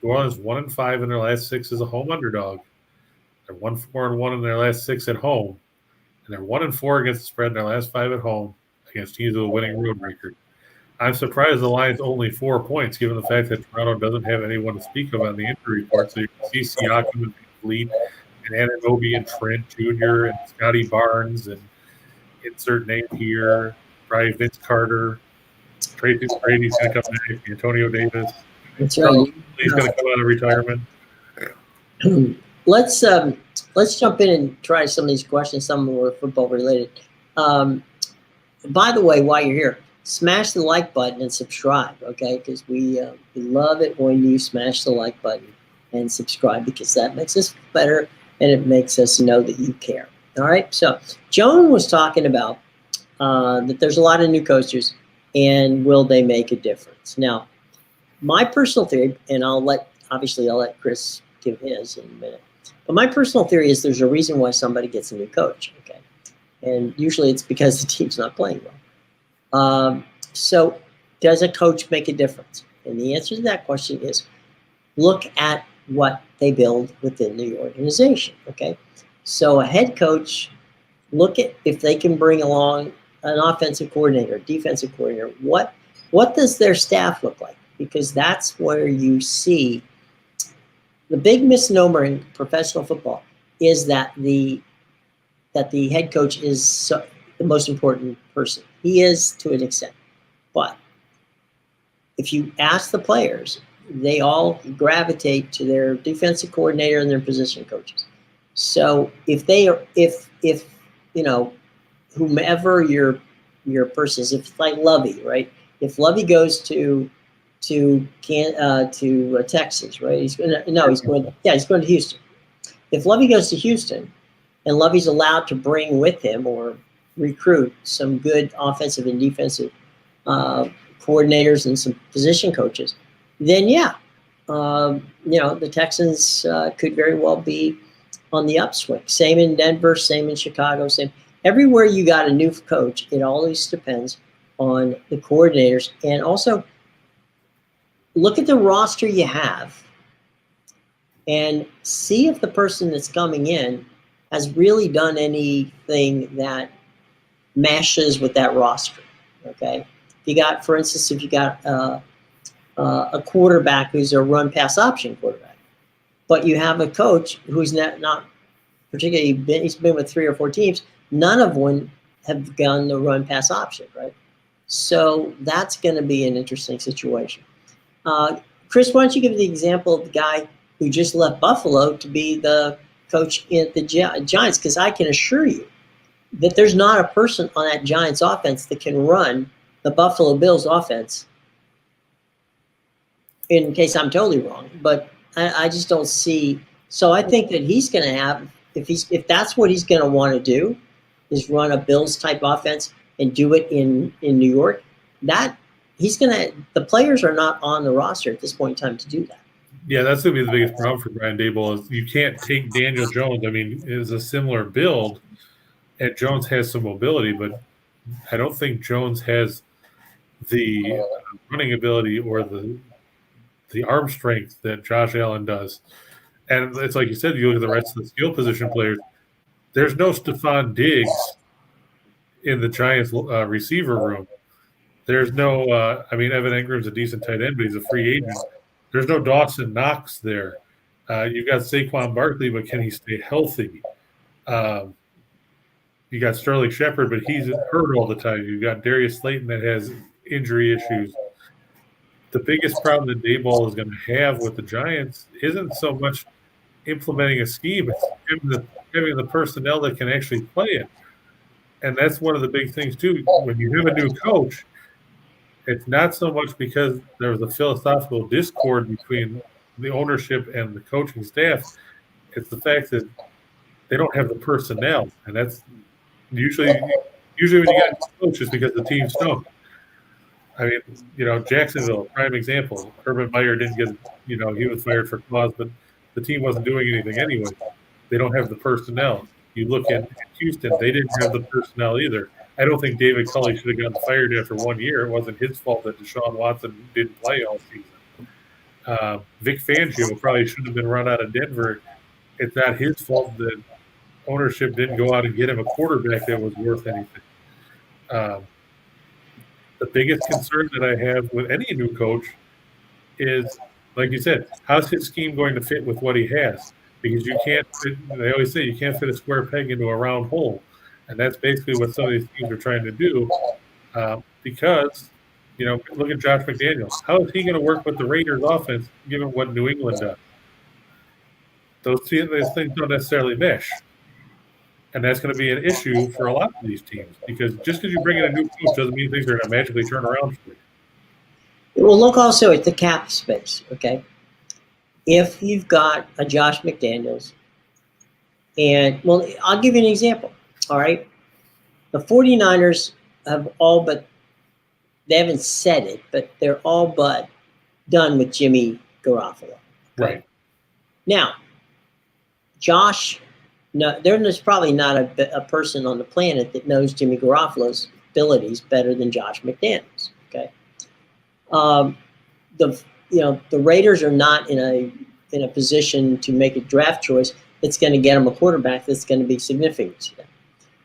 New Orleans 1-5 in their last 6 as a home underdog. They're 1-4-1 in their last 6 at home. And they're 1-4 against the spread in their last 5 at home against teams with a winning road record. I'm surprised the line's only 4 points, given the fact that Toronto doesn't have anyone to speak of on the injury report. So you can see Siakam and Fleet and Anunoby and Trent Jr. and Scotty Barnes and insert name here, probably Vince Carter, Tracy Brady's going to come back, Antonio Davis. That's right. He's going to come out of retirement. Let's jump in and try some of these questions. Some of them were football related. By the way, while you're here, smash the like button and subscribe, okay? Because we love it when you smash the like button and subscribe, because that makes us better and it makes us know that you care. All right. So Joan was talking about that there's a lot of new coaches, and will they make a difference? Now, my personal theory, and I'll let Chris give his in a minute. But my personal theory is there's a reason why somebody gets a new coach, okay? And usually it's because the team's not playing well. So does a coach make a difference? And the answer to that question is look at what they build within the organization, okay? So a head coach, look at if they can bring along an offensive coordinator, defensive coordinator. What does their staff look like? Because that's where you see the big misnomer in professional football is that the head coach is the most important person. He is to an extent. But if you ask the players, they all gravitate to their defensive coordinator and their position coaches. So if whomever your person is, if it's like Lovey, right? If Lovey goes to Texas, right? He's going to Houston. If Lovey goes to Houston and Lovey's allowed to bring with him or recruit some good offensive and defensive coordinators and some position coaches, then the Texans could very well be on the upswing. Same in Denver, same in Chicago, same everywhere you got a new coach. It always depends on the coordinators, and also look at the roster you have and see if the person that's coming in has really done anything that meshes with that roster. Okay, if you got, for instance, if you got a quarterback who's a run pass option quarterback, but you have a coach who's not particularly he's been with 3 or 4 teams, none of them have gone the run pass option, right? So that's going to be an interesting situation. Chris, why don't you give the example of the guy who just left Buffalo to be the coach at the Giants? Because I can assure you that there's not a person on that Giants offense that can run the Buffalo Bills offense, in case I'm totally wrong. But I just don't see. So I think that he's going to have, if that's what he's going to want to do, is run a Bills type offense and do it in New York, that he's going to, the players are not on the roster at this point in time to do that. Yeah, that's going to be the biggest problem for Brian Daboll is you can't take Daniel Jones. I mean, it's a similar build, and Jones has some mobility, but I don't think Jones has the running ability or the arm strength that Josh Allen does. And it's like you said, you look at the rest of the skill position players, there's no Stephon Diggs in the Giants receiver room. There's no, Evan Ingram's a decent tight end, but he's a free agent. There's no Dawson Knox there. You've got Saquon Barkley, but can he stay healthy? You got Sterling Shepard, but he's hurt all the time. You've got Darius Slayton that has injury issues. The biggest problem that Daboll is going to have with the Giants isn't so much implementing a scheme, it's having the personnel that can actually play it. And that's one of the big things, too. When you have a new coach, it's not so much because there was a philosophical discord between the ownership and the coaching staff. It's the fact that they don't have the personnel. And that's usually when you get a coach, it's because the team stunk. I mean, Jacksonville, prime example. Urban Meyer didn't get, he was fired for cause, but the team wasn't doing anything anyway. They don't have the personnel. You look at Houston, they didn't have the personnel either. I don't think David Culley should have gotten fired after 1 year. It wasn't his fault that Deshaun Watson didn't play all season. Vic Fangio probably shouldn't have been run out of Denver. It's not his fault that ownership didn't go out and get him a quarterback that was worth anything. The biggest concern that I have with any new coach is, like you said, how's his scheme going to fit with what he has? Because you can't fit, they always say you can't fit a square peg into a round hole. And that's basically what some of these teams are trying to do. Because, look at Josh McDaniels. How is he going to work with the Raiders offense given what New England does? Those things don't necessarily mesh. And that's going to be an issue for a lot of these teams because just because you bring in a new coach doesn't mean things are going to magically turn around for you. Well, look also at the cap space, okay? If you've got a Josh McDaniels, and, well, I'll give you an example, all right? The 49ers have all but, they haven't said it, but they're all but done with Jimmy Garoppolo. Okay? Right. Now, Josh, no, there's probably not a person on the planet that knows Jimmy Garoppolo's abilities better than Josh McDaniels. Okay, the Raiders are not in a position to make a draft choice that's going to get them a quarterback that's going to be significant to them.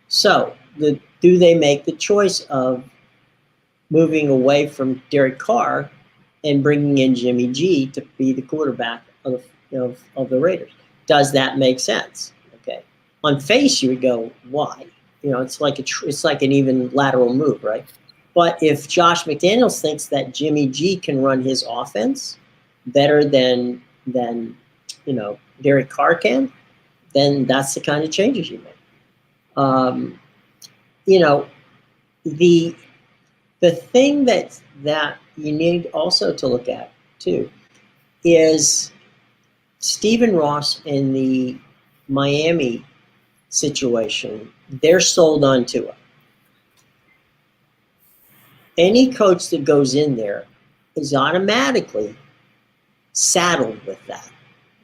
So, do they make the choice of moving away from Derek Carr and bringing in Jimmy G to be the quarterback of the Raiders? Does that make sense? Okay. On face, you would go, why? It's like an even lateral move, right? But if Josh McDaniels thinks that Jimmy G can run his offense better than Derek Carr can, then that's the kind of changes you make. The thing that you need also to look at too is Stephen Ross in the Miami situation. They're sold on Tua. Any coach that goes in there is automatically saddled with that.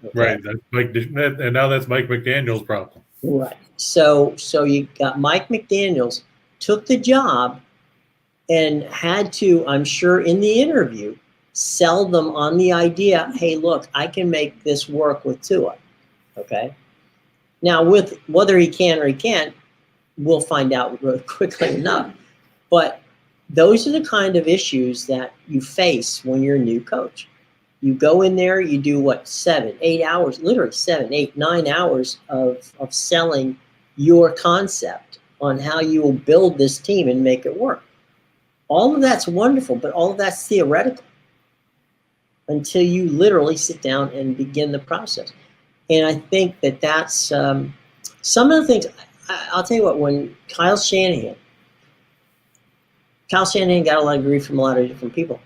Okay? Right. And now that's Mike McDaniel's problem. Right. So you got Mike McDaniels took the job and had to, I'm sure in the interview, sell them on the idea, hey, look, I can make this work with Tua. Okay. Now, with whether he can or he can't, we'll find out really quickly enough. But those are the kind of issues that you face when you're a new coach. You go in there, you do what, 7, 8 hours, literally 7, 8, 9 hours of selling your concept on how you will build this team and make it work. All of that's wonderful, but all of that's theoretical until you literally sit down and begin the process. And I think that that's some of the things. I'll tell you what, when Kyle Shanahan got a lot of grief from a lot of different people.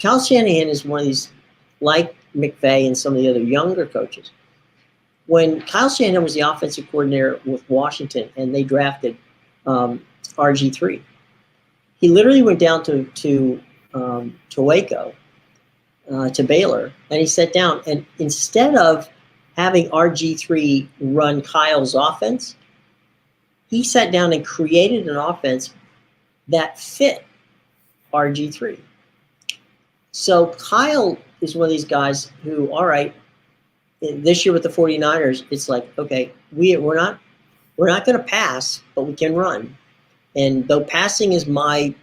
Kyle Shanahan is one of these, like McVay and some of the other younger coaches. When Kyle Shanahan was the offensive coordinator with Washington and they drafted RG3, he literally went down to Waco, to Baylor, and he sat down. And instead of having RG3 run Kyle's offense, he sat down and created an offense that fit RG3. So Kyle is one of these guys who, all right, this year with the 49ers, it's like, okay, we're not going to pass, but we can run. And though passing is my,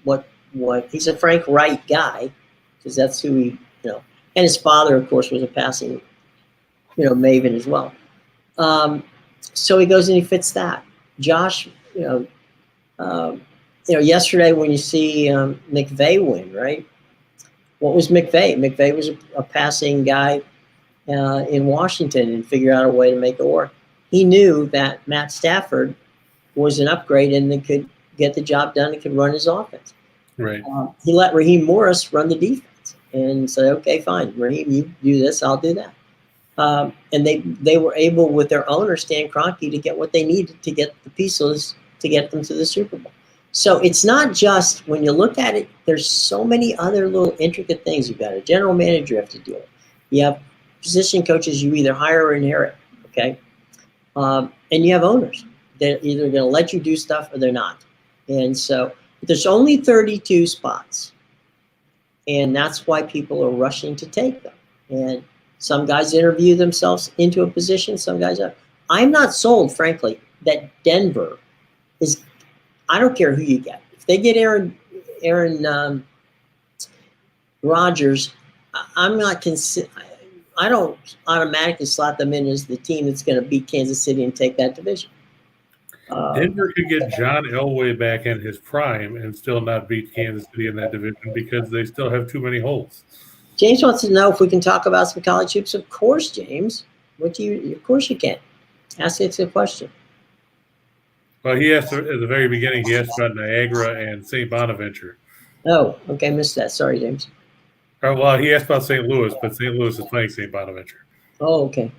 what he's a Frank Wright guy, because that's who he, and his father, of course, was a passing, maven as well. So he goes and he fits that. Josh, yesterday when you see McVay win, right? What was McVay? McVay was a passing guy in Washington and figured out a way to make it work. He knew that Matt Stafford was an upgrade and they could get the job done and could run his offense. Right. He let Raheem Morris run the defense and said, okay, fine, Raheem, you do this, I'll do that. And they were able, with their owner, Stan Kroenke, to get what they needed to get the pieces to get them to the Super Bowl. So it's not just, when you look at it, there's so many other little intricate things. You've got a general manager you have to deal with. You have position coaches you either hire or inherit, okay? And you have owners. They're either going to let you do stuff or they're not. And so there's only 32 spots. And that's why people are rushing to take them. And some guys interview themselves into a position, some guys are. I'm not sold, frankly, that Denver is, I don't care who you get. If they get Aaron Rodgers, I'm not I don't automatically slot them in as the team that's going to beat Kansas City and take that division. Denver could get John Elway back in his prime and still not beat Kansas City in that division because they still have too many holes. James wants to know if we can talk about some college hoops. Of course, James. Of course you can. Ask us a question. Well, he asked at the very beginning, he asked about Niagara and St. Bonaventure. Oh, okay, missed that. Sorry, James. Well, he asked about St. Louis, but St. Louis is playing St. Bonaventure. Oh, okay.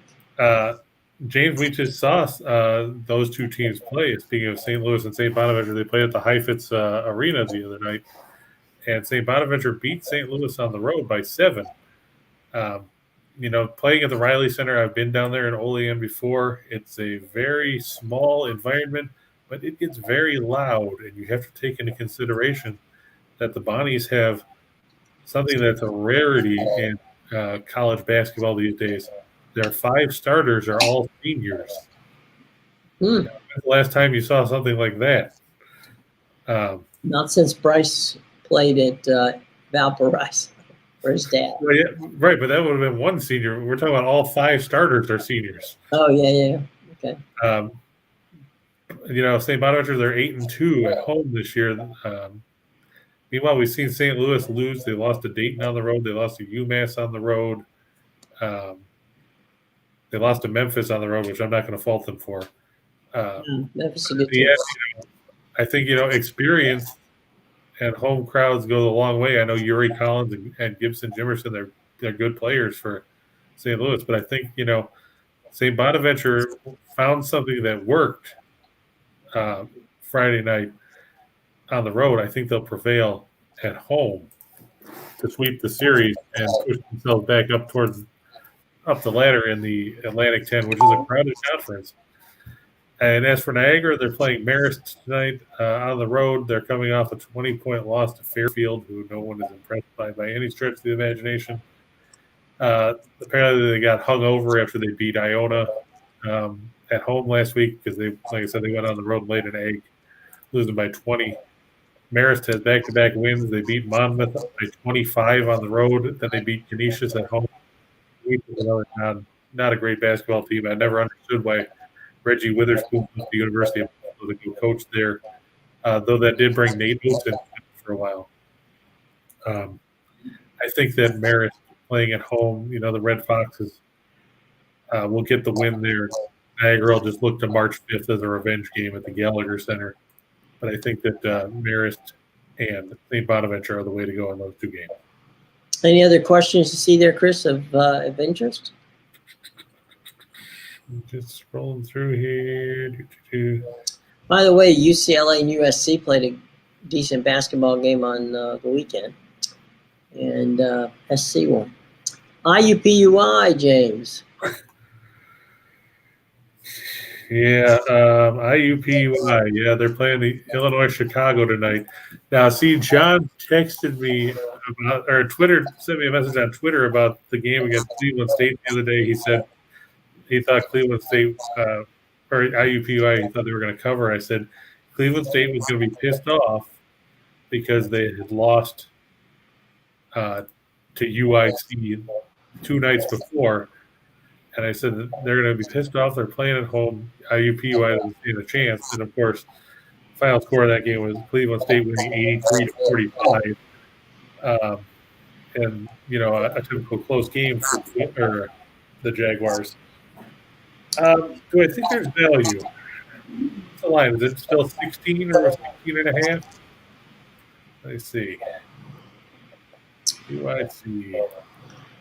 James, we just saw those two teams play. Speaking of St. Louis and St. Bonaventure, they played at the Heifetz Arena the other night, and St. Bonaventure beat St. Louis on the road by 7. Playing at the Riley Center, I've been down there in Olean before. It's a very small environment, but it gets very loud, and you have to take into consideration that the Bonnies have something that's a rarity in college basketball these days. Their 5 starters are all seniors. When's the last time you saw something like that? Not since Bryce played at Valparaiso for his dad. Well, yeah, right, but that would have been one senior. We're talking about all 5 starters are seniors. Oh, yeah. Okay. St. Bonaventure, they're 8-2 at home this year. Meanwhile, we've seen St. Louis lose. They lost to Dayton on the road. They lost to UMass on the road. They lost to Memphis on the road, which I'm not going to fault them for. Memphis is a good team. I think, experience and home crowds go a long way. I know Yuri Collins and Gibson Jimerson, they're good players for St. Louis, but I think, St. Bonaventure found something that worked Friday night on the road. I think they'll prevail at home to sweep the series and push themselves back up the ladder in the Atlantic 10, which is a crowded conference. And as for Niagara, they're playing Marist tonight on the road. They're coming off a 20-point loss to Fairfield, who no one is impressed by any stretch of the imagination. Apparently, they got hung over after they beat Iona at home last week because they, like I said, they went on the road and laid an egg, losing by 20. Marist has back-to-back wins. They beat Monmouth by 25 on the road. Then they beat Canisius at home. Not a great basketball team. I never understood why Reggie Witherspoon went to the University of Buffalo to go coach there, though that did bring Nate Oates in for a while. I think that Marist playing at home, the Red Foxes will get the win there. Niagara will just look to March 5th as a revenge game at the Gallagher Center. But I think that Marist and St. Bonaventure are the way to go in those two games. Any other questions to see there, Chris, of interest? Just scrolling through here. By the way, UCLA and USC played a decent basketball game on the weekend. And SC won. IUPUI, James. Yeah, IUPUI. Yeah, they're playing the Illinois Chicago tonight. Now, see, John texted me about, or Twitter sent me a message on Twitter about the game against Cleveland State the other day. He said he thought Cleveland State or IUPUI, he thought they were going to cover. I said Cleveland State was going to be pissed off because they had lost to UIC 2 nights before. And I said that they're going to be pissed off. They're playing at home. IUPUI doesn't stand a chance. And, of course, final score of that game was Cleveland State winning 83-45. And, a typical close game for the Jaguars. Do I think there's value? What's the line? Is it still 16 or 16.5? Let's see. UIC.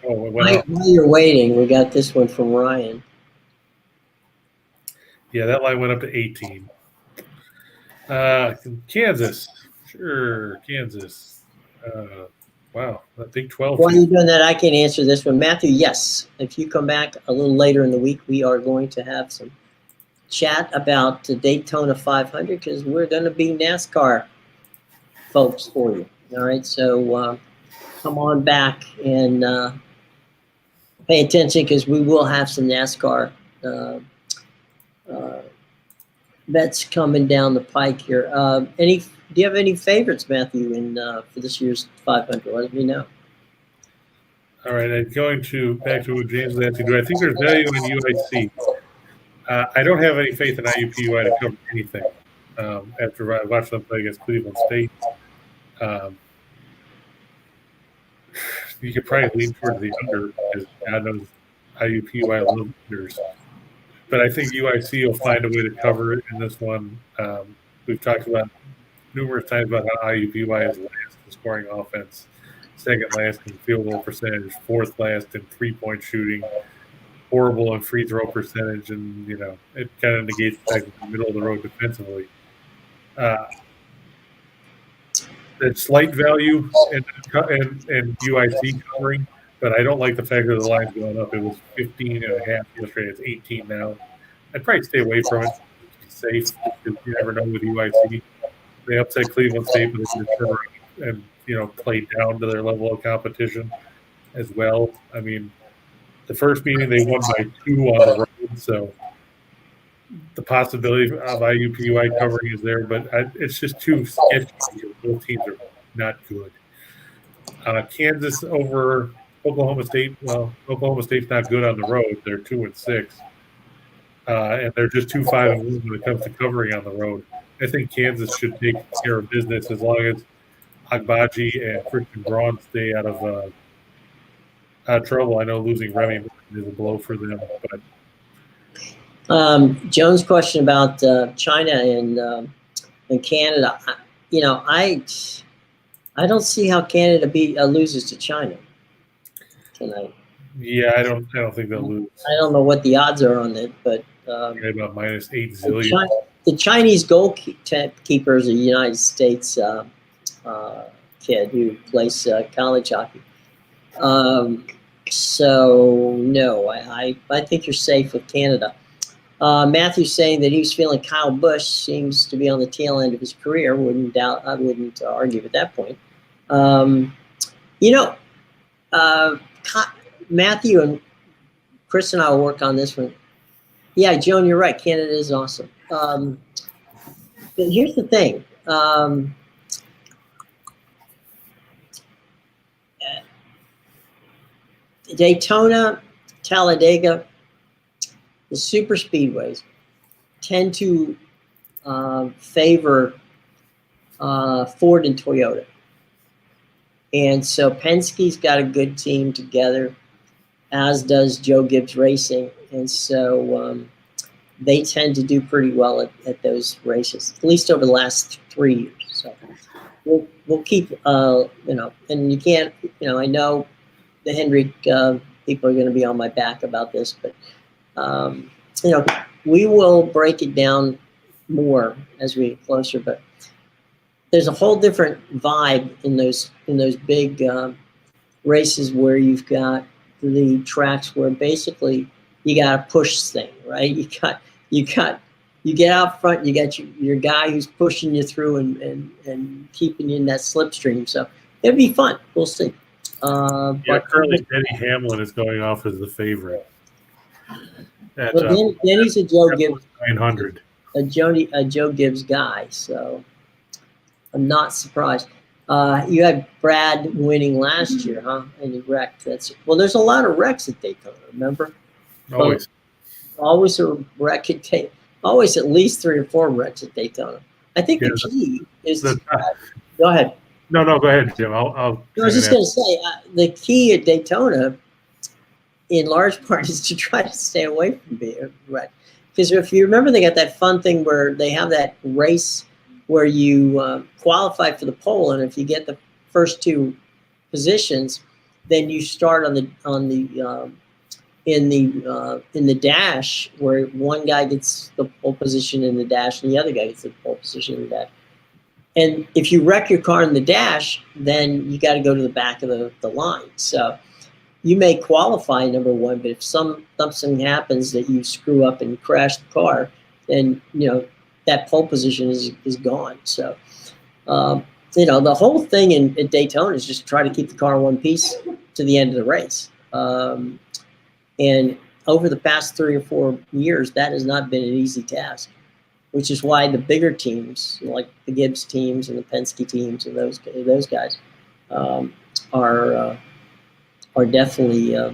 Oh, it went up. While you're waiting, we got this one from Ryan. Yeah, that line went up to 18. Kansas. Sure, Kansas. Wow, I think 12. While you're doing that, I can answer this one. Matthew, yes. If you come back a little later in the week, we are going to have some chat about the Daytona 500 because we're going to be NASCAR folks for you. All right, so come on back and pay attention because we will have some NASCAR bets coming down the pike here. Do you have any favorites, Matthew, for this year's 500? Let me know. All right, I'm going back to what James was asking. Do I think there's value in UIC? I don't have any faith in IUPUI to cover anything after I watched them play against Cleveland State. You could probably lean towards the under because God knows IUPUI love unders. But I think UIC will find a way to cover it in this one. We've talked about numerous times about how IUPUI is last in scoring offense, second last in field goal percentage, fourth last in three-point shooting, horrible in free throw percentage, and it kind of negates the fact that they're middle of the road defensively. That slight value in UIC covering, but I don't like the fact that the line's going up. It was 15.5 yesterday. It's 18 now. I'd probably stay away from it. Be safe because you never know with UIC. They upset Cleveland State, but they can turn around and play down to their level of competition as well. I mean, the first meeting they won by 2 on the road, so the possibility of IUPUI covering is there, but it's just too sketchy. Both teams are not good. Kansas over Oklahoma State. Well, Oklahoma State's not good on the road. They're 2-6, and they're just 2-5-1 when it comes to covering on the road. I think Kansas should take care of business as long as Agbaji and Christian Braun stay out of trouble. I know losing Remy is a blow for them, but. Jones' question about China and Canada. I don't see how Canada loses to China tonight. Yeah, I don't think they'll lose. I don't know what the odds are on it, but about -8 zillion. The Chinese goalkeeper is a United States kid who plays college hockey. So no, I think you're safe with Canada. Matthew's saying that he's feeling Kyle Busch seems to be on the tail end of his career. I wouldn't argue with that point. Matthew and Chris and I will work on this one. Yeah, Joan, you're right. Canada is awesome. But here's the thing. Daytona, Talladega, the super speedways tend to favor Ford and Toyota. And so Penske's got a good team together, as does Joe Gibbs Racing. And so they tend to do pretty well at those races, at least over the last 3 years. So we'll keep, and you can't, I know the Hendrick people are going to be on my back about this, but, we will break it down more as we get closer. But there's a whole different vibe in those big races where you've got the tracks where basically you got to push this thing, right? You get out front, you got your guy who's pushing you through and keeping you in that slipstream. So it'll be fun. We'll see. But currently Denny Hamlin is going off as the favorite. Denny's a Joe Gibbs 900. A Joe Gibbs guy, so I'm not surprised. You had Brad winning last year, huh? And he wrecked. There's a lot of wrecks at Daytona. Remember? Always a wreck at Daytona. Always at least 3 or 4 wrecks at Daytona. I think the key is. Go ahead. No, go ahead, Jim. I was just going to say the key at Daytona, in large part, is to try to stay away from being wrecked. Because if you remember, they got that fun thing where they have that race where you qualify for the pole, and if you get the first 2 positions, then you start in the dash, where one guy gets the pole position in the dash and the other guy gets the pole position in the dash. And if you wreck your car in the dash, then you got to go to the back of the line. So you may qualify number 1, but if something happens that you screw up and crash the car, then that pole position is gone. So the whole thing at Daytona is just try to keep the car in one piece to the end of the race. And over the past 3 or 4 years, that has not been an easy task, which is why the bigger teams, like the Gibbs teams and the Penske teams and those guys, are definitely at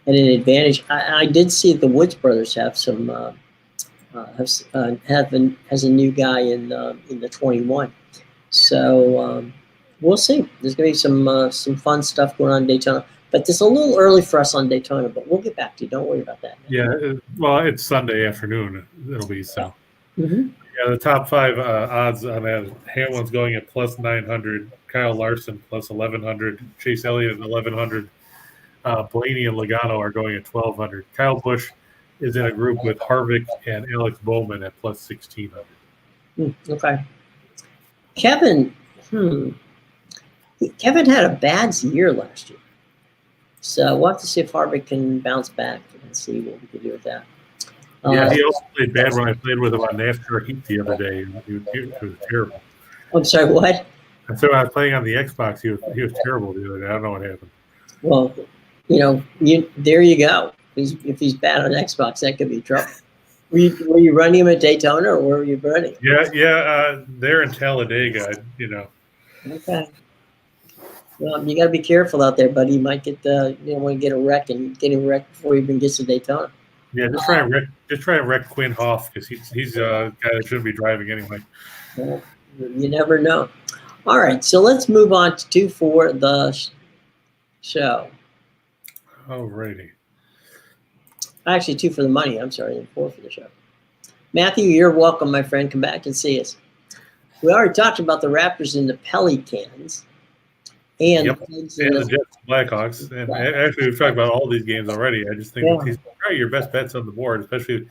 an advantage. I did see the Woods brothers have some has a new guy in the 21. So we'll see. There's going to be some fun stuff going on in Daytona. But it's a little early for us on Daytona, but we'll get back to you. Don't worry about that. Yeah, well, it's Sunday afternoon. It'll be so. Mm-hmm. Yeah, the top 5 odds on that: Hamlin's going at plus 900, Kyle Larson plus 1100, Chase Elliott at 1100, Blaney and Logano are going at 1200. Kyle Busch is in a group with Harvick and Alex Bowman at plus 1600. Okay. Kevin had a bad year last year. So we'll have to see if Harvick can bounce back and see what we can do with that. Yeah, he also played bad when I played with him on NASCAR Heat the other day. He was terrible. I'm sorry, what? So I was playing on the Xbox. He was terrible the other day. I don't know what happened. Well, there you go. If he's bad on Xbox, that could be trouble. Were you running him at Daytona, or where were you running? Yeah. They're in Talladega. Okay. Well, you got to be careful out there, buddy. You might get want to get a wreck and get him wrecked before he even gets to Daytona. Yeah, just try and wreck Quinn Hoff, because he's a guy that shouldn't be driving anyway. Well, you never know. All right, so let's move on to 2 for the show. Alrighty. Actually, 2 for the money. I'm sorry, and 4 for the show. Matthew, you're welcome, my friend. Come back and see us. We already talked about the Raptors and the Pelicans. And the Jets and Blackhawks. And actually, we've talked about all these games already. I just think that these are your best bets on the board, especially.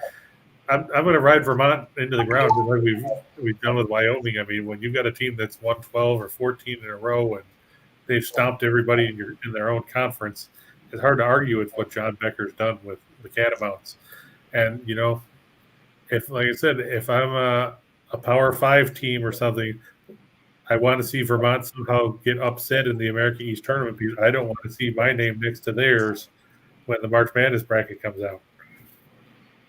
I'm going to ride Vermont into the ground, just like we've done with Wyoming. I mean, when you've got a team that's won 12 or 14 in a row and they've stomped everybody in their own conference, it's hard to argue with what John Becker's done with the Catamounts. And if, like I said, if I'm a Power 5 team or something, I want to see Vermont somehow get upset in the America East tournament, because I don't want to see my name next to theirs when the March Madness bracket comes out.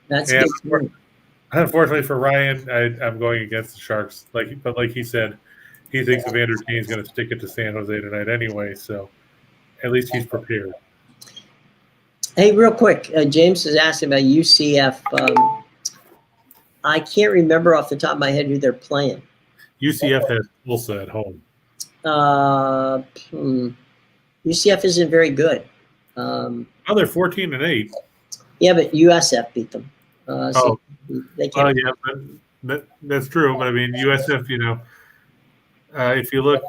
That's And good. unfortunately for Ryan, I'm going against the Sharks. But like he said, he thinks Evander Kane's going to stick it to San Jose tonight anyway. So at least he's prepared. Hey, real quick, James is asking about UCF. I can't remember off the top of my head who they're playing. UCF has Tulsa at home. UCF isn't very good. Oh, they're 14-8. Yeah, but USF beat them. So they can't. That's true. But I mean, USF, if you look,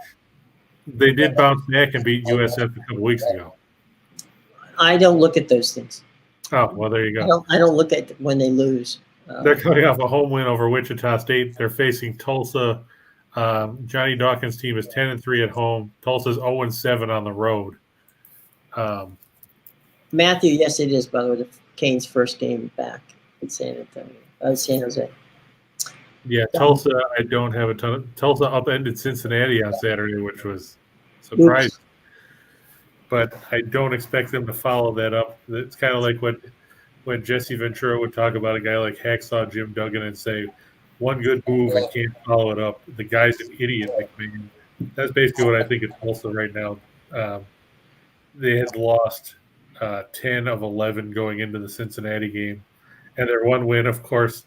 they did bounce back and beat USF a couple weeks ago. I don't look at those things. Oh, well, there you go. I don't look at when they lose. They're coming off a home win over Wichita State. They're facing Tulsa. Johnny Dawkins' team is 10-3 at home. Tulsa's 0-7 on the road. Matthew, yes, it is, by the way, the Canes' first game back in San Jose. Yeah, Tulsa, I don't have a ton of. Tulsa upended Cincinnati on Saturday, which was surprising. Oops. But I don't expect them to follow that up. It's kind of like when Jesse Ventura would talk about a guy like Hacksaw Jim Duggan and say, one good move and can't follow it up. The guy's an idiot, McMahon. That's basically what I think it's Tulsa right now. They had lost 10 of 11 going into the Cincinnati game. And their one win, of course,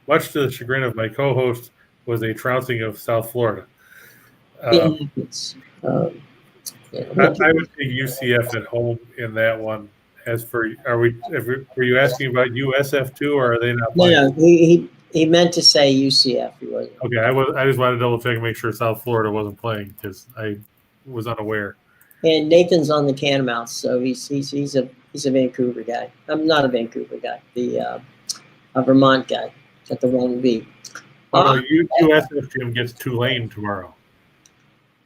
much to the chagrin of my co-host, was a trouncing of South Florida. I would say UCF at home in that one. As for, were you asking about USF too, or are they not playing? No, he meant to say UCF. He wasn't. Okay, I just wanted to double check and make sure South Florida wasn't playing because I was unaware. And Nathan's on the Catamounts, so he's a Vancouver guy. I'm not a Vancouver guy. A Vermont guy. Got the wrong V. USF Jim gets Tulane tomorrow.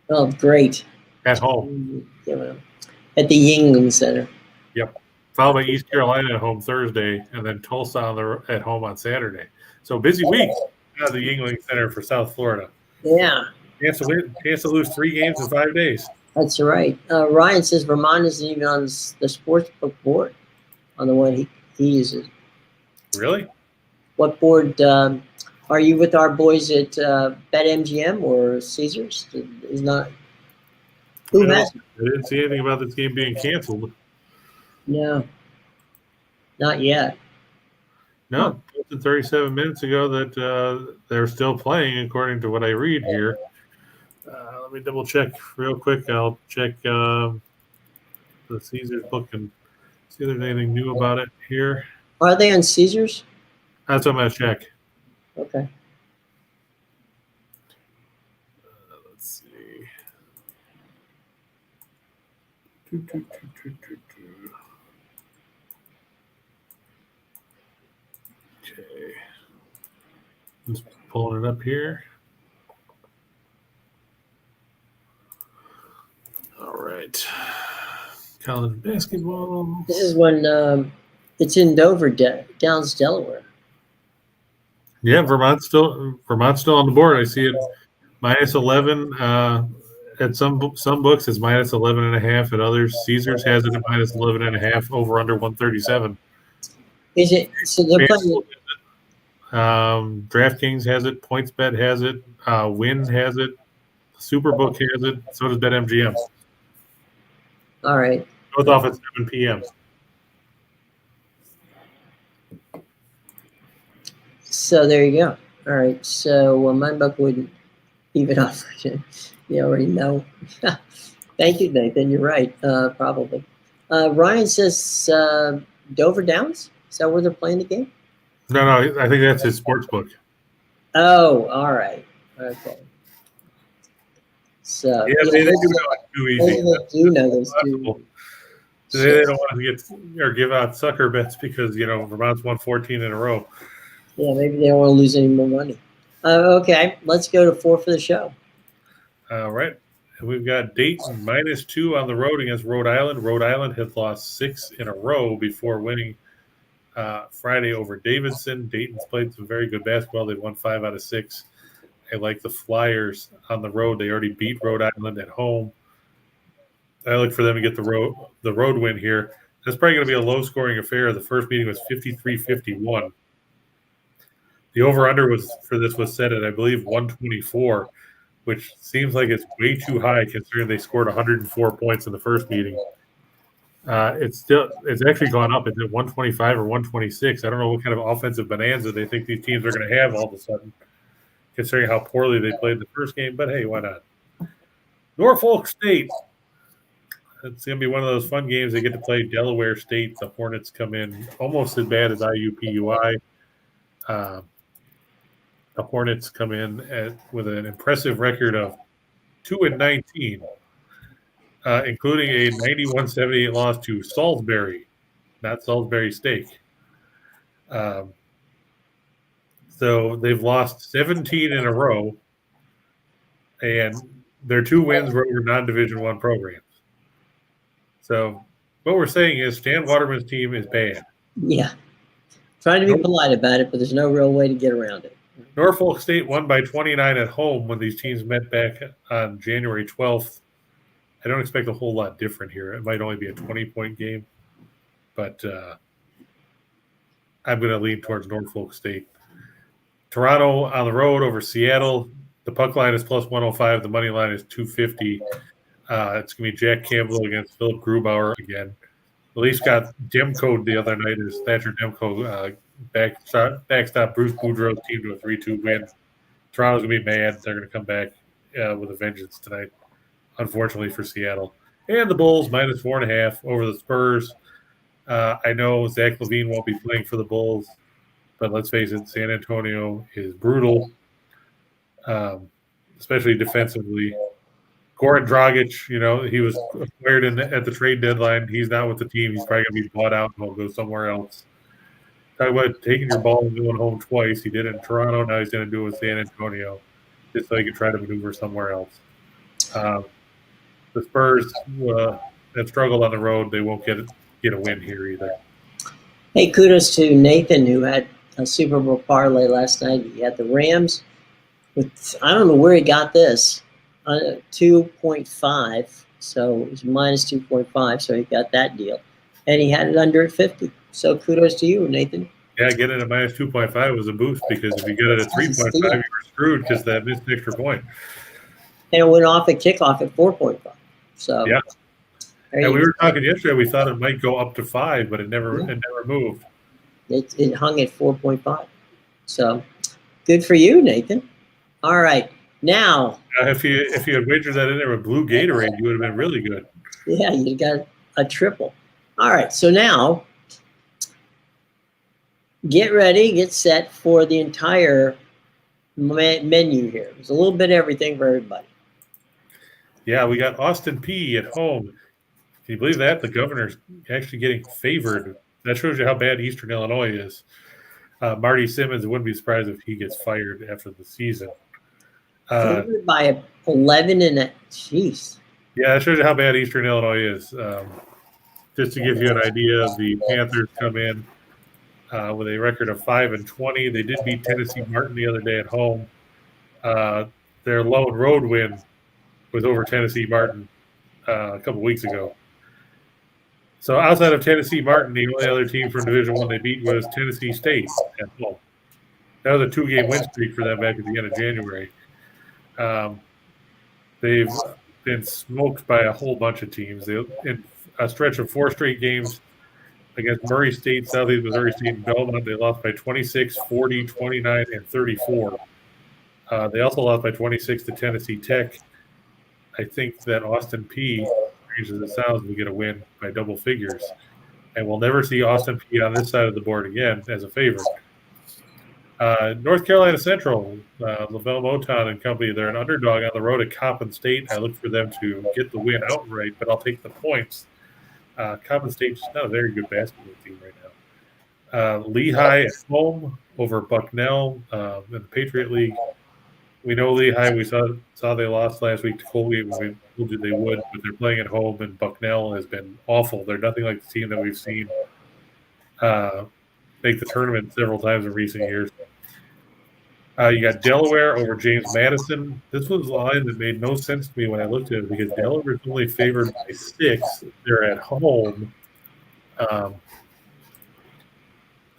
Oh, great. At home. At the Yingling Center. Yep. Followed by East Carolina at home Thursday, and then Tulsa at home on Saturday. So busy week at the Yingling Center for South Florida. Yeah. Chance to lose 3 games in 5 days. That's right. Ryan says Vermont isn't even on the sportsbook board on the one he uses. Really? What board are you with our boys at BetMGM or Caesars? Is not. Who has? I didn't see anything about this game being canceled. No, not yet. No, 37 minutes ago that they're still playing, according to what I read here. Let me double check real quick. I'll check the Caesars book and see if there's anything new about it here. Are they on Caesars? That's what I'm going to check. Okay. Let's see. Okay. Just pulling it up here. All right. College basketball. This is when it's in Dover, Downs, Delaware. Yeah, Vermont's still on the board. I see it -11 at some books. It's -11.5 at others. Caesars has it at -11.5 over under 137. Is it? So they're playing. DraftKings has it. PointsBet has it. Win has it. Superbook has it. So does BetMGM. All right. Both off at 7 p.m. So there you go. All right. So my book wouldn't even offer it. You already know. Thank you, Nathan. You're right. Probably. Ryan says Dover Downs. Is that where they're playing the game? No. I think that's his sports book. Oh, all right. Okay. So yeah, they do know it's too easy. They do know those two. They don't want to get or give out sucker bets because Vermont's won 14 in a row. Yeah, maybe they don't want to lose any more money. Okay, let's go to 4 for the show. All right. We've got Dayton -2 on the road against Rhode Island. Rhode Island had lost 6 in a row before winning Friday over Davidson. Dayton's played some very good basketball. They've won 5 out of 6. I like the Flyers on the road. They already beat Rhode Island at home. I look for them to get the road win here. That's probably going to be a low-scoring affair. The first meeting was 53-51. The over-under was set at, I believe, 124, which seems like it's way too high considering they scored 104 points in the first meeting. It's actually gone up. It's at 125 or 126. I don't know what kind of offensive bonanza they think these teams are going to have all of a sudden, considering how poorly they played the first game. But hey, why not? Norfolk State. It's going to be one of those fun games. They get to play Delaware State. The Hornets come in almost as bad as IUPUI. The Hornets come in with an impressive record of 2-19, including a 91-78 loss to Salisbury, not Salisbury Steak. So they've lost 17 in a row, and their 2 wins were over non-Division I programs. So what we're saying is Stan Waterman's team is bad. Yeah. Trying to be polite about it, but there's no real way to get around it. Norfolk State won by 29 at home when these teams met back on January 12th. I don't expect a whole lot different here. It might only be a 20-point game, but I'm going to lean towards Norfolk State. Toronto on the road over Seattle. The puck line is plus 105. The money line is 250. It's going to be Jack Campbell against Philip Grubauer again. The Leafs got Demko the other night as Thatcher Demko backstop Bruce Boudreau's team to a 3-2 win. Toronto's going to be mad. They're going to come back with a vengeance tonight, unfortunately for Seattle. And the Bulls minus 4.5 over the Spurs. I know Zach LaVine won't be playing for the Bulls, but let's face it, San Antonio is brutal, especially defensively. Goran Dragic, he was acquired at the trade deadline. He's not with the team. He's probably going to be bought out and he'll go somewhere else. Talk about taking your ball and going home twice. He did it in Toronto. Now he's going to do it with San Antonio just so he can try to maneuver somewhere else. The Spurs that struggled on the road, they won't get a win here either. Hey, kudos to Nathan, who had a Super Bowl parlay last night. He had the Rams with, I don't know where he got this, 2.5. So it was minus 2.5. So he got that deal. And he had it under at 50. So kudos to you, Nathan. Yeah, getting it at minus 2.5 was a boost because if you get it at 3.5, you were screwed because that missed an extra point. And it went off at kickoff at 4.5. So yeah. And we were talking yesterday. We thought it might go up to 5, but it never moved. It hung at 4.5. So good for you, Nathan. All right, now if you had wagered that in there with blue Gatorade, you would have been really good. Yeah, you got a triple. All right, so now get ready, get set for the entire menu here. There's a little bit of everything for everybody. Yeah, we got Austin Peay at home. Can you believe that? The Governor's actually getting favored. That shows you how bad Eastern Illinois is. Marty Simmons, wouldn't be surprised if he gets fired after the season. Favored by 11 and a jeez. Yeah, that shows you how bad Eastern Illinois is. Just to give you an idea, the Panthers come in with a record of 5-20. They did beat Tennessee Martin the other day at home. Their lone road win was over Tennessee Martin a couple weeks ago. So outside of Tennessee Martin, the only other team from Division I they beat was Tennessee State at home. That was a 2-game win streak for them back at the end of January. They've been smoked by a whole bunch of teams. In a stretch of 4 straight games against Murray State, Southeast Missouri State, and Belmont, they lost by 26, 40, 29, and 34. They also lost by 26 to Tennessee Tech. I think that Austin Peay, strange as it sounds, will get a win by double figures. And we'll never see Austin Peay on this side of the board again as a favorite. North Carolina Central, Lavelle Moton and company, they're an underdog on the road at Coppin State. I look for them to get the win outright, but I'll take the points. Coppin State's not a very good basketball team right now. Lehigh at home over Bucknell in the Patriot League. We know Lehigh. We saw they lost last week to Colgate when we told you they would, but they're playing at home, and Bucknell has been awful. They're nothing like the team that we've seen make the tournament several times in recent years. You got Delaware over James Madison. This was a line that made no sense to me when I looked at it because Delaware is only favored by 6. They're at home.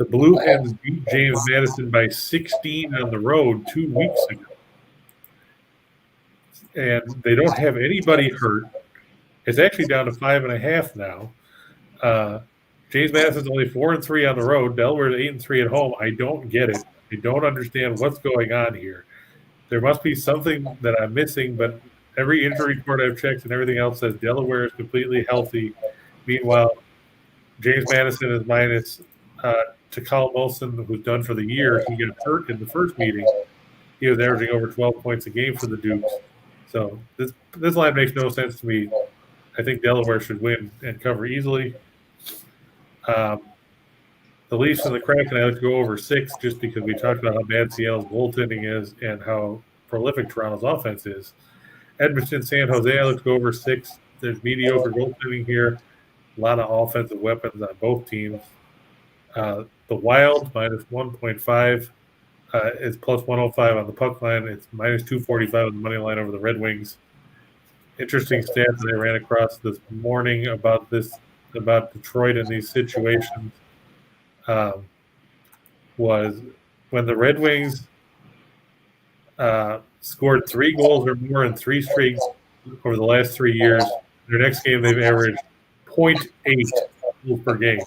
The Blue Hens beat James Madison by 16 on the road 2 weeks ago. And they don't have anybody hurt. It's actually down to 5.5 now. James Madison's only 4-3 on the road. Delaware's 8-3 at home. I don't get it. I don't understand what's going on here. There must be something that I'm missing, but every injury report I've checked and everything else says Delaware is completely healthy. Meanwhile, James Madison is minus Takal Molson, who's done for the year. He got hurt in the first meeting. He was averaging over 12 points a game for the Dukes. So this line makes no sense to me. I think Delaware should win and cover easily. The Leafs and the Kraken, I like to go over 6 just because we talked about how bad Seattle's goaltending is and how prolific Toronto's offense is. Edmonton, San Jose, I like to go over 6. There's mediocre goaltending here. A lot of offensive weapons on both teams. The Wild, minus 1.5, is plus 105 on the puck line. It's minus 245 on the money line over the Red Wings. Interesting stat that I ran across this morning about Detroit in these situations was when the Red Wings scored 3 goals or more in 3 straight over the last 3 years. Their next game, they've averaged 0.8 goals per game.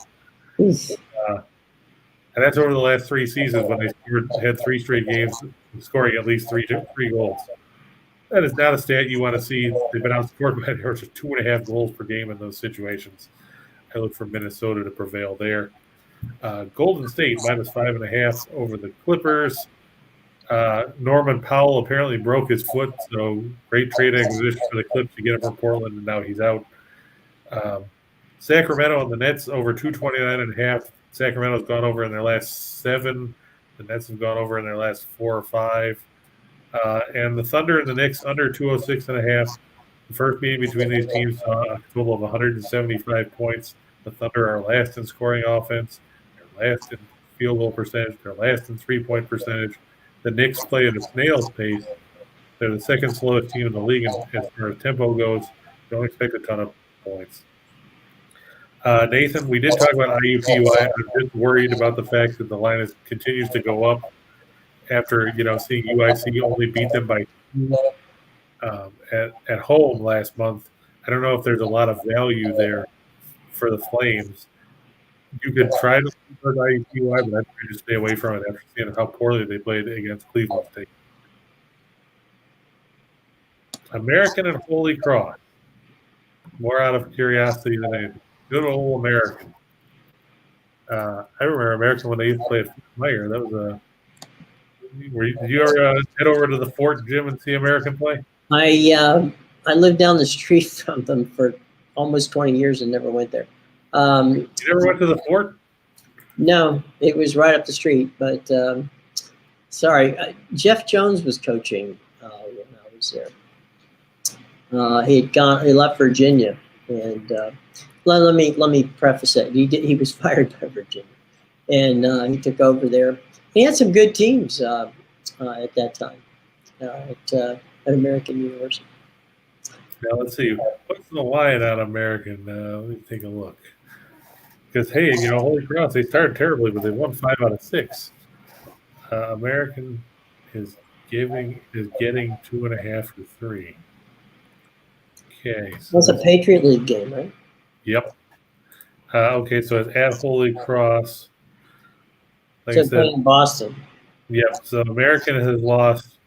And that's over the last 3 seasons when they had 3 straight games scoring at least three goals. That is not a stat you want to see. They've been outscored by an average of 2.5 goals per game in those situations. I look for Minnesota to prevail there. Golden State, minus 5.5 over the Clippers. Norman Powell apparently broke his foot, so great trade acquisition for the Clips to get him from Portland, and now he's out. Sacramento and the Nets over 229.5. Sacramento's gone over in their last 7. The Nets have gone over in their last 4 or 5. And the Thunder and the Knicks under 206.5. The first meeting between these teams saw a total of 175 points. The Thunder are last in scoring offense. They're last in field goal percentage. They're last in three-point percentage. The Knicks play at a snail's pace. They're the second slowest team in the league as far as tempo goes. Don't expect a ton of points. Nathan, we did talk about IUPUI. I'm just worried about the fact that the line continues to go up after seeing UIC only beat them by 2 at home last month. I don't know if there's a lot of value there for the Flames. You could try to support IUPUI, but I'd try to stay away from it after seeing how poorly they played against Cleveland State. American and Holy Cross. More out of curiosity than anything. Good old American. I remember American when they used to play at Fort Meyer. That was a. Did you ever head over to the Fort Gym and see American play? I lived down the street from them for almost 20 years and never went there. You never went to the Fort? No, it was right up the street. But sorry, Jeff Jones was coaching when I was there. He left Virginia, and let me preface it. He was fired by Virginia, and he took over there. He had some good teams at that time at American University. Now let's see. What's the line on American? Let me take a look. Because hey, Holy Cross, they started terribly, but they won 5 out of 6. American is getting 2.5 to 3. Okay, so That's a Patriot League game, right? Yep. Okay, so it's at Holy Cross. Like So I said, playing Boston. Yep. So American has lost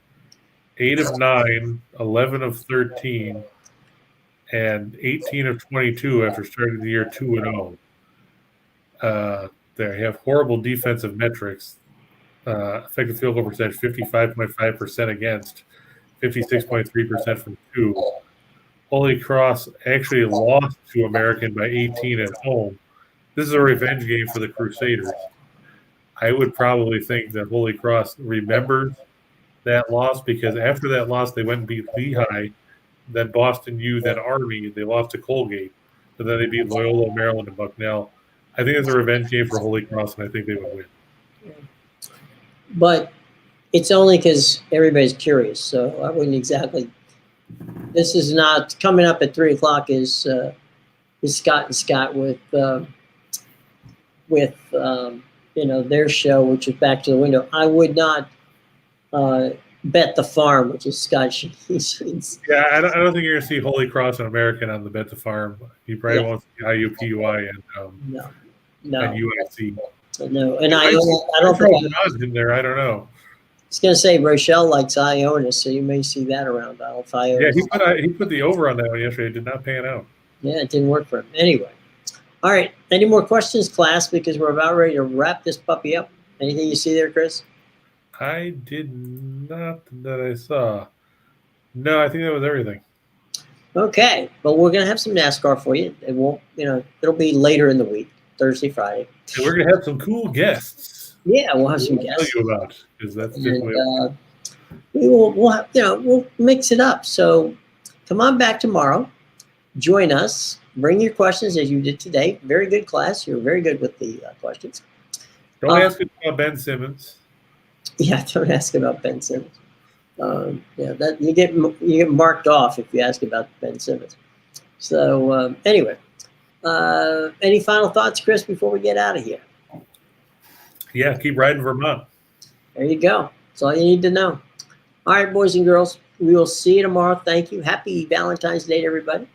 8 of 9, 11 of 13, and 18 of 22 after starting the year 2-0. They have horrible defensive metrics. Effective field goal percentage 55.5% against, 56.3% from 2. Holy Cross actually lost to American by 18 at home. This is a revenge game for the Crusaders. I would probably think that Holy Cross remembers that loss because after that loss, they went and beat Lehigh, then Boston U, then Army. They lost to Colgate, and then they beat Loyola, Maryland, and Bucknell. I think it's a revenge game for Holy Cross, and I think they would win. But it's only because everybody's curious, so I wouldn't exactly. This is not coming up at 3:00. Is Scott and Scott with their show, which is Back to the Window. I would not bet the farm, which is Scott Sheets. Yeah, I don't think you're going to see Holy Cross and American on the Bet the Farm. You probably won't see IUPUI and No, UIC. no, and I don't think Vermont in there. I don't know. I was going to say Rochelle likes Ionis, so you may see that around. Yeah, he put the over on that one yesterday. It did not pan out. Yeah, it didn't work for him. Anyway. All right. Any more questions, class? Because we're about ready to wrap this puppy up. Anything you see there, Chris? I did not that I saw. No, I think that was everything. Okay. But we're going to have some NASCAR for you. It won't, it'll be later in the week, Thursday, Friday. And we're going to have some cool guests. Yeah, we'll have some guests. Tell you about, because that's we'll mix it up. So come on back tomorrow. Join us. Bring your questions as you did today. Very good class. You're very good with the questions. Don't ask about Ben Simmons. Yeah, don't ask about Ben Simmons. That you get marked off if you ask about Ben Simmons. So anyway, any final thoughts, Chris, before we get out of here? Yeah, keep riding Vermont. There you go. That's all you need to know. All right, boys and girls, we will see you tomorrow. Thank you. Happy Valentine's Day to everybody.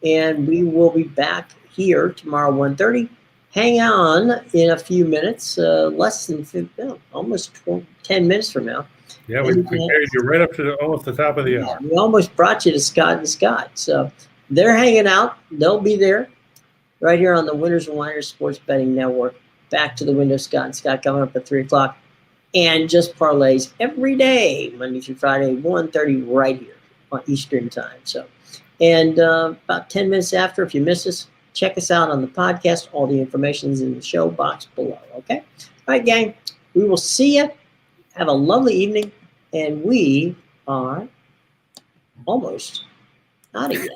And we will be back here tomorrow, 1:30. Hang on in a few minutes, less than almost 10 minutes from now. Yeah, we carried you right up to almost the top of the hour. We almost brought you to Scott and Scott. So they're hanging out. They'll be there right here on the Winners and Whiners Sports Betting Network. Back to the Window, Scott and Scott coming up at 3 o'clock. And just parlays every day, Monday through Friday, 1:30 right here on Eastern time. So, and about 10 minutes after, if you miss us, check us out on the podcast. All the information is in the show box below, okay? All right, gang, we will see you. Have a lovely evening, and we are almost out of here.